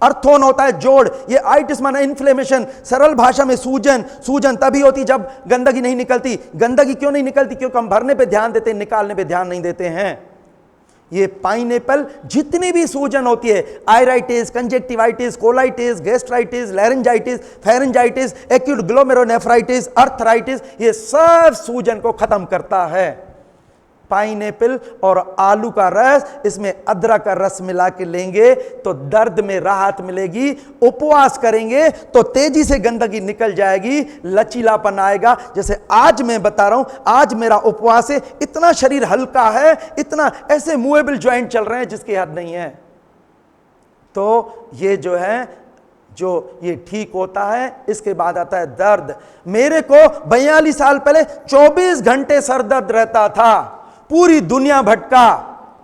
अर्थोन होता है जोड़, ये आइटिस माना इन्फ्लेमेशन, सरल भाषा में सूजन। सूजन तभी होती जब गंदगी नहीं निकलती। गंदगी क्यों नहीं निकलती, क्योंकि हम भरने पे ध्यान देते हैं, निकालने पे ध्यान नहीं देते हैं। ये पाइनएप्पल जितनी भी सूजन होती है, आयराइटिस, conjunctivitis, colitis, gastritis, laryngitis, pharyngitis, acute glomerulonephritis, arthritis, ये सब सूजन को खत्म करता है। पाइनएप्पल और आलू का रस, इसमें अदरक का रस मिला के लेंगे तो दर्द में राहत मिलेगी। उपवास करेंगे तो तेजी से गंदगी निकल जाएगी, लचीलापन आएगा। जैसे आज मैं बता रहा हूं, आज मेरा उपवास है, इतना शरीर हल्का है, इतना ऐसे मूवेबल जॉइंट चल रहे हैं जिसकी हद नहीं है। तो ये जो है, जो ये ठीक होता है। इसके बाद आता है दर्द। मेरे को 42 साल पहले 24 घंटे सर दर्द रहता था, पूरी दुनिया भटका,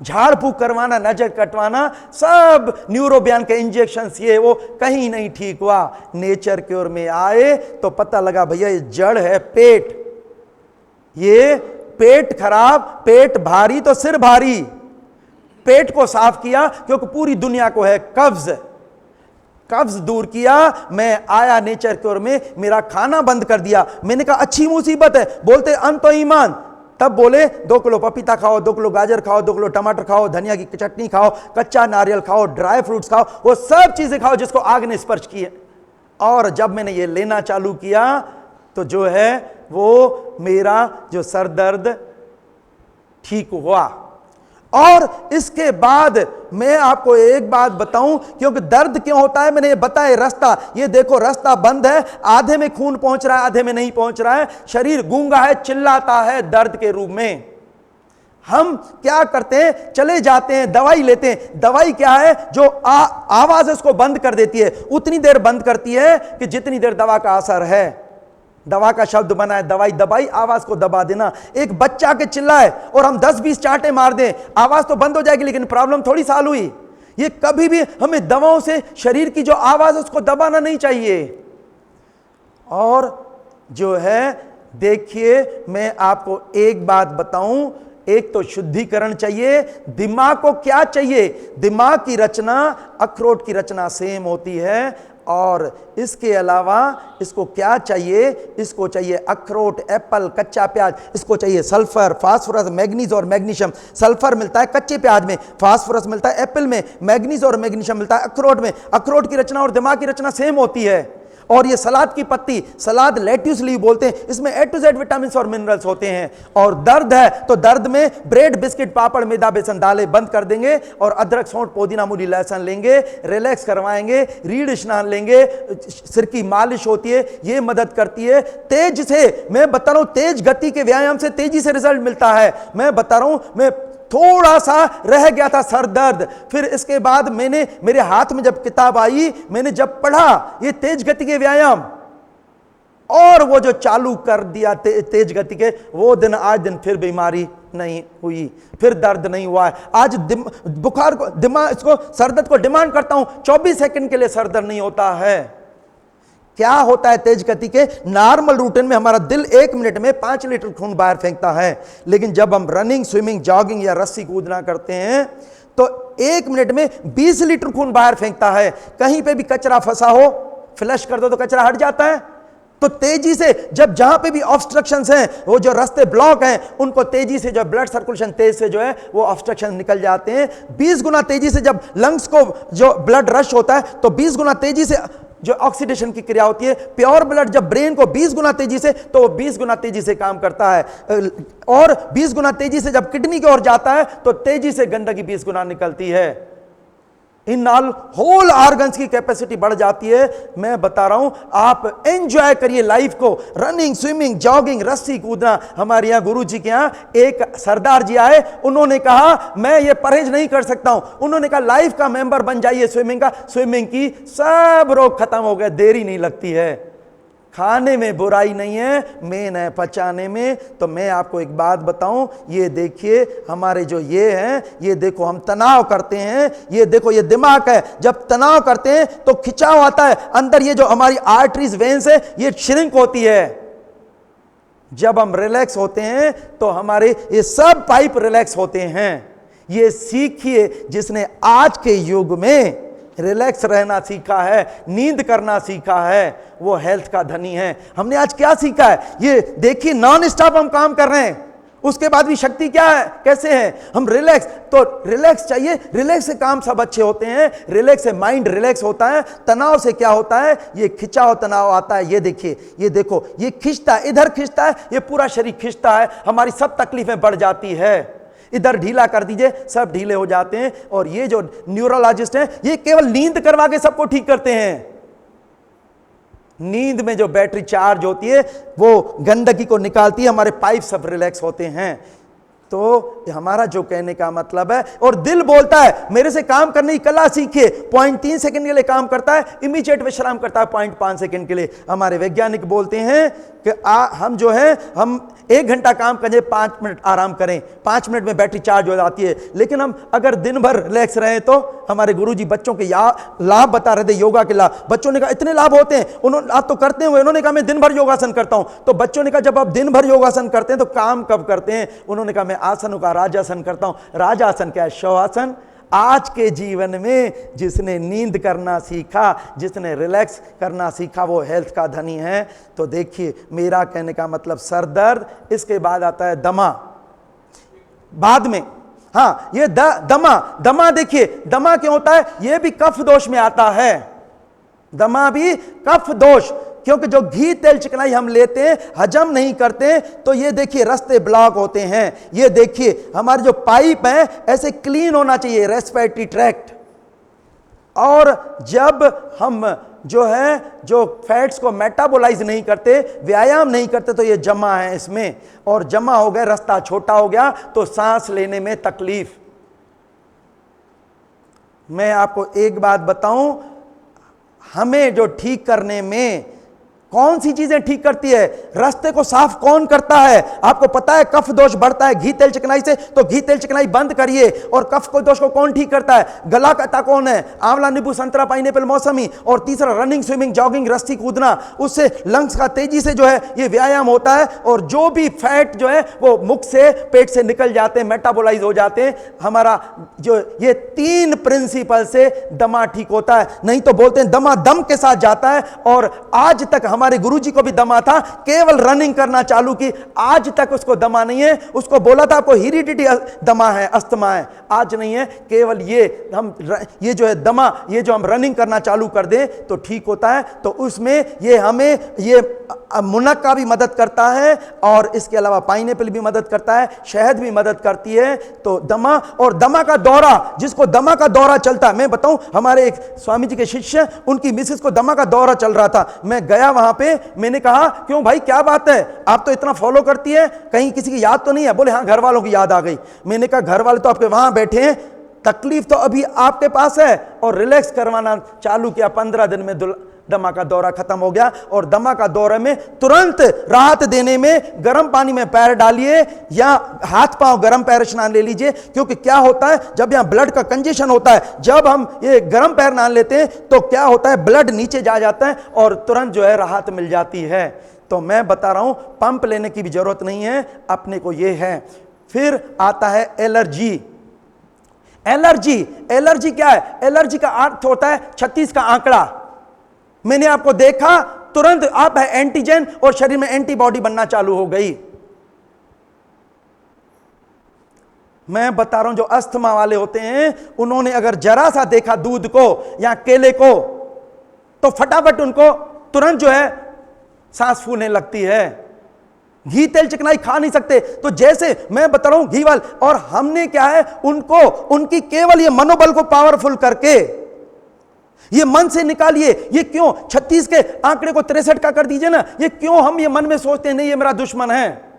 झाड़ फूक करवाना, नजर कटवाना, सब न्यूरोबियान के इंजेक्शन ये वो, कहीं नहीं ठीक हुआ। नेचर क्योर में आए तो पता लगा भैया ये जड़ है पेट, ये पेट खराब, पेट भारी तो सिर भारी। पेट को साफ किया क्योंकि पूरी दुनिया को है कब्ज, कब्ज दूर किया। मैं आया नेचर क्योर में, मेरा खाना बंद कर दिया। मैंने कहा अच्छी मुसीबत है, बोलते अंत तो ईमान। तब बोले 2 किलो पपीता खाओ, 2 किलो गाजर खाओ, 2 किलो टमाटर खाओ, धनिया की चटनी खाओ, कच्चा नारियल खाओ, ड्राई फ्रूट्स खाओ, वो सब चीजें खाओ जिसको आग ने स्पर्श की है। और जब मैंने ये लेना चालू किया तो जो है वो मेरा जो सर दर्द ठीक हुआ। और इसके बाद मैं आपको एक बात बताऊं, क्योंकि दर्द क्यों होता है मैंने ये बताया। रास्ता, ये देखो रास्ता बंद है, आधे में खून पहुंच रहा है, आधे में नहीं पहुंच रहा है, शरीर गूंगा है, चिल्लाता है दर्द के रूप में। हम क्या करते हैं, चले जाते हैं, दवाई लेते हैं। दवाई क्या है, जो आवाज है उसको बंद कर देती है, उतनी देर बंद करती है कि जितनी देर दवा का असर है। दवा का शब्द बना है दवाई, दबाई, आवाज को दबा देना। एक बच्चा के चिल्लाए और हम 10-20 चांटे मार दें, आवाज तो बंद हो जाएगी, लेकिन प्रॉब्लम थोड़ी सॉल्व हुई। ये कभी भी हमें दवाओं से शरीर की जो आवाज है उसको दबाना नहीं चाहिए। और जो है देखिए, मैं आपको एक बात बताऊं, एक तो शुद्धिकरण चाहिए। दिमाग को क्या चाहिए, दिमाग की रचना अखरोट की रचना सेम होती है। और इसके अलावा इसको क्या चाहिए, इसको चाहिए अखरोट, एप्पल, कच्चा प्याज, इसको चाहिए सल्फर, फास्फोरस, मैग्नीज और मैग्नीशियम। सल्फर मिलता है कच्चे प्याज में, फास्फोरस मिलता है एप्पल में, मैग्नीज और मैग्नीशियम मिलता है अखरोट में। अखरोट की रचना और दिमाग की रचना सेम होती है। और ये सलाद की पत्ती, सलाद लेट्यूस लीव बोलते हैं, इसमें A to Z विटामिन और मिनरल्स होते हैं। और दर्द है तो दर्द में ब्रेड, बिस्किट, पापड़, मैदा, बेसन, दालें बंद कर देंगे और अदरक, सौंठ, पुदीना, मूली, लहसुन लेंगे, रिलैक्स करवाएंगे, रीढ़ स्नान लेंगे, सिर की मालिश होती है, ये मदद करती है। तेज से, मैं बता रहा हूं, तेज गति के व्यायाम से तेजी से रिजल्ट मिलता है। मैं बता रहा हूं, मैं थोड़ा सा रह गया था सर दर्द, फिर इसके बाद मैंने, मेरे हाथ में जब किताब आई, मैंने जब पढ़ा ये तेज गति के व्यायाम, और वो जो चालू कर दिया तेज गति के, वो दिन आज दिन फिर बीमारी नहीं हुई, फिर दर्द नहीं हुआ है। आज बुखार को, दिमाग, इसको सर दर्द को डिमांड करता हूं, 24 सेकंड के लिए सर दर्द नहीं होता है। क्या होता है तेज गति के? नॉर्मल रूटीन में हमारा दिल 1 मिनट में 5 लीटर खून बाहर फेंकता है, लेकिन जब हम रनिंग, स्विमिंग, जॉगिंग या रस्सी कूदना करते हैं तो 1 मिनट में 20 लीटर खून बाहर फेंकता है। कहीं पे भी कचरा फंसा हो, फ्लश कर दो तो कचरा हट जाता है। तो तेजी से जब जहां पे भी ऑब्स्ट्रक्शंस हैं, वो जो रास्ते ब्लॉक हैं, उनको तेजी से जो ब्लड सर्कुलेशन तेज से जो है वो ऑब्स्ट्रक्शन निकल जाते हैं। 20 गुना तेजी से जब लंग्स को जो ब्लड रश होता है तो 20 गुना तेजी से जो ऑक्सीडेशन की क्रिया होती है। प्योर ब्लड जब ब्रेन को 20 गुना तेजी से, तो वो 20 गुना तेजी से काम करता है, और 20 गुना तेजी से जब किडनी की ओर जाता है तो तेजी से गंदगी 20 गुना निकलती है। इन ऑल होल ऑर्गन्स की कैपेसिटी बढ़ जाती है। मैं बता रहा हूं, आप एंजॉय करिए लाइफ को, रनिंग, स्विमिंग, जॉगिंग, रस्सी कूदना। हमारे यहाँ गुरु जी के यहाँ एक सरदार जी आए, उन्होंने कहा मैं ये परहेज नहीं कर सकता हूं। उन्होंने कहा लाइफ का मेंबर बन जाइए स्विमिंग का। स्विमिंग की, सब रोग खत्म हो गए, देरी नहीं लगती है। खाने में बुराई नहीं है, मेन है पचाने में। तो मैं आपको एक बात बताऊं, ये देखिए हमारे जो ये हैं, ये देखो हम तनाव करते हैं, ये देखो ये दिमाग है, जब तनाव करते हैं तो खिंचाव आता है अंदर, ये जो हमारी आर्टरीज, वेन्स है, ये श्रिंक होती है। जब हम रिलैक्स होते हैं तो हमारे ये सब पाइप रिलैक्स होते हैं। ये सीखिए, जिसने आज के युग में रिलैक्स रहना सीखा है, नींद करना सीखा है, वो हेल्थ का धनी है। हमने आज क्या सीखा है? ये देखिए, नॉन स्टॉप हम काम कर रहे हैं, उसके बाद भी शक्ति क्या है, कैसे है हम रिलैक्स। तो रिलैक्स चाहिए, रिलैक्स से काम सब अच्छे होते हैं, रिलैक्स से माइंड रिलैक्स होता है। तनाव से क्या होता है? ये खिंचाव तनाव आता है। ये देखिए, ये देखो, ये खिंचता है, इधर खिंचता है, ये पूरा शरीर खिंचता है, हमारी सब तकलीफें बढ़ जाती है। इधर ढीला कर दीजिए, सब ढीले हो जाते हैं। और ये जो न्यूरोलॉजिस्ट हैं, ये केवल नींद करवा के सबको ठीक करते हैं। नींद में जो बैटरी चार्ज होती है वो गंदगी को निकालती है, हमारे पाइप सब रिलैक्स होते हैं। तो हमारा जो कहने का मतलब है, और दिल बोलता है मेरे से काम करने की कला सीखिए। 0.3 सेकंड के लिए काम करता है, इमीडिएट विश्राम करता है 0.5 सेकंड के लिए। हमारे वैज्ञानिक बोलते हैं कि हम जो है, हम 1 घंटा काम करें, 5 मिनट आराम करें, 5 मिनट में बैटरी चार्ज हो जाती है। लेकिन हम अगर दिन भर रिलैक्स रहें तो हमारे गुरुजी बच्चों के लाभ बता रहे थे, योगा के लाभ। बच्चों ने कहा इतने लाभ होते हैं, उन्होंने आप तो करते हैं, उन्होंने कहा मैं दिन भर योगासन करता हूं। तो बच्चों ने कहा जब आप दिन भर योगासन करते हैं तो काम कब करते हैं? उन्होंने कहा मैं आसनों का राजासन करता हूं। राजासन क्या है? शवासन। आज के जीवन में जिसने नींद करना सीखा, जिसने रिलैक्स करना सीखा, वो हेल्थ का धनी है। तो देखिए, मेरा कहने का मतलब सर दर्द, इसके बाद आता है दमा, बाद में। हाँ, ये दमा देखिए, दमा क्यों होता है? ये भी कफ दोष में आता है। दमा भी कफ दोष, क्योंकि जो घी तेल चिकनाई हम लेते हैं, हजम नहीं करते, तो ये देखिए रास्ते ब्लॉक होते हैं। ये देखिए हमारे जो पाइप हैं ऐसे क्लीन होना चाहिए, रेस्पिरेटरी ट्रैक्ट। और जब हम जो है, जो फैट्स को मेटाबोलाइज नहीं करते, व्यायाम नहीं करते, तो ये जमा है इसमें, और जमा हो गए, रास्ता छोटा हो गया, तो सांस लेने में तकलीफ। मैं आपको एक बात बताऊं, हमें जो ठीक करने में कौन सी चीजें ठीक करती है? रास्ते को साफ कौन करता है? आपको पता है कफ दोष बढ़ता है घी तेल चिकनाई से, तो घी तेल चिकनाई बंद करिए। और कफ को दोष को कौन ठीक करता है? गला कहता कौन है? आंवला, नींबू, संतरा, पाइनएप्पल, मौसमी। और तीसरा रनिंग, स्विमिंग, जॉगिंग, रस्सी कूदना, उससे लंग्स का तेजी से जो है ये व्यायाम होता है, और जो भी फैट जो है वो मुख से, पेट से निकल जाते हैं, मेटाबोलाइज हो जाते हैं। हमारा जो ये 3 प्रिंसिपल से दमा ठीक होता है। नहीं तो बोलते हैं दमा दम के साथ जाता है, और आज तक हमारे गुरुजी को भी दमा था, केवल रनिंग करना चालू की, आज तक उसको दमा नहीं है। उसको बोला था आपको हेरिडिटी दमा है, अस्थमा है, आज नहीं है। केवल ये जो है दमा, ये जो हम रनिंग करना चालू कर दें तो ठीक होता है। तो उसमें ये हमें ये मुनक्का भी मदद करता है, और इसके अलावा पाइनएप्पल भी मदद करता है, शहद भी मदद करती है। तो दमा, और दमा का दौरा, जिसको दमा का दौरा चलता है, मैं बताऊं, हमारे एक स्वामी जी के शिष्य, उनकी मिसेस को दमा का दौरा चल रहा था। मैं गया वहां पे, मैंने कहा क्यों भाई क्या बात है, आप तो इतना फॉलो करती है, कहीं किसी की याद तो नहीं है? बोले हाँ, घर वालों की याद आ गई। मैंने कहा घर वाले तो आपके वहां बैठे हैं, तकलीफ तो अभी आपके पास है, और रिलैक्स करवाना चालू किया, 15 दिन में दमा का दौरा खत्म हो गया। और दमा का दौरे में तुरंत राहत देने में गर्म पानी में पैर डालिए, या हाथ पांव गर्म पैर स्नान ले लीजिए। क्योंकि क्या होता है, जब यहां ब्लड का कंजेशन होता है, जब हम ये गर्म पैर नहा लेते हैं तो क्या होता है, ब्लड नीचे जा जाता है और तुरंत जो है राहत मिल जाती है। तो मैं बता रहा हूं, पंप लेने की भी जरूरत नहीं है, अपने को ये है। फिर आता है एलर्जी। एलर्जी क्या है? एलर्जी का अर्थ होता है 36 का आंकड़ा। मैंने आपको देखा, तुरंत आप है एंटीजन और शरीर में एंटीबॉडी बनना चालू हो गई। मैं बता रहा हूं, जो अस्थमा वाले होते हैं, उन्होंने अगर जरा सा देखा दूध को या केले को, तो फटाफट उनको तुरंत जो है सांस फूलने लगती है। घी तेल चिकनाई खा नहीं सकते। तो जैसे मैं बता रहा हूं घी वाल, और हमने क्या है, उनको उनकी केवल ये मनोबल को पावरफुल करके, ये मन से निकालिए। ये क्यों 36 के आंकड़े को 63 का कर दीजिए ना। ये क्यों हम ये मन में सोचते हैं नहीं ये मेरा दुश्मन है।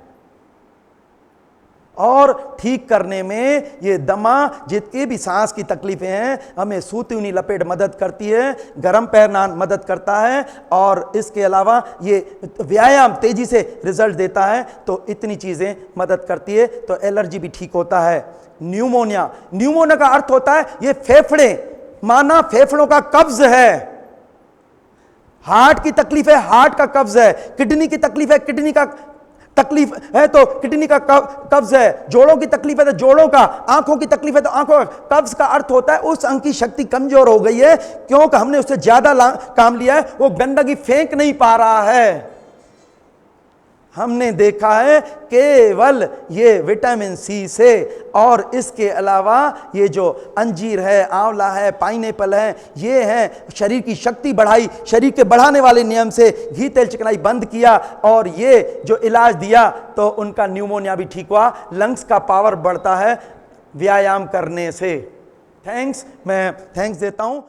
और ठीक करने में ये दमा, जितनी भी सांस की तकलीफें हैं, हमें सूती ऊनी लपेट मदद करती है, गरम पैरनान मदद करता है, और इसके अलावा ये व्यायाम तेजी से रिजल्ट देता है। तो इतनी चीजें मदद करती है। तो एलर्जी भी ठीक होता है। न्यूमोनिया का अर्थ होता है ये फेफड़े, माना फेफड़ों का कब्ज है। हार्ट की तकलीफ है, हार्ट का कब्ज है। किडनी की तकलीफ है, किडनी का तकलीफ है तो किडनी का कब्ज है। जोड़ों की तकलीफ है तो जोड़ों का। आंखों की तकलीफ है तो आंखों का। कब्ज का अर्थ होता है उस अंग की शक्ति कमजोर हो गई है, क्योंकि हमने उससे ज्यादा काम लिया है, वो गंदगी फेंक नहीं पा रहा है। हमने देखा है केवल ये विटामिन सी से, और इसके अलावा ये जो अंजीर है, आंवला है, पाइनएप्पल है, ये है शरीर की शक्ति बढ़ाई, शरीर के बढ़ाने वाले नियम से घी तेल चिकनाई बंद किया, और ये जो इलाज दिया तो उनका न्यूमोनिया भी ठीक हुआ। लंग्स का पावर बढ़ता है व्यायाम करने से। मैं थैंक्स देता हूं।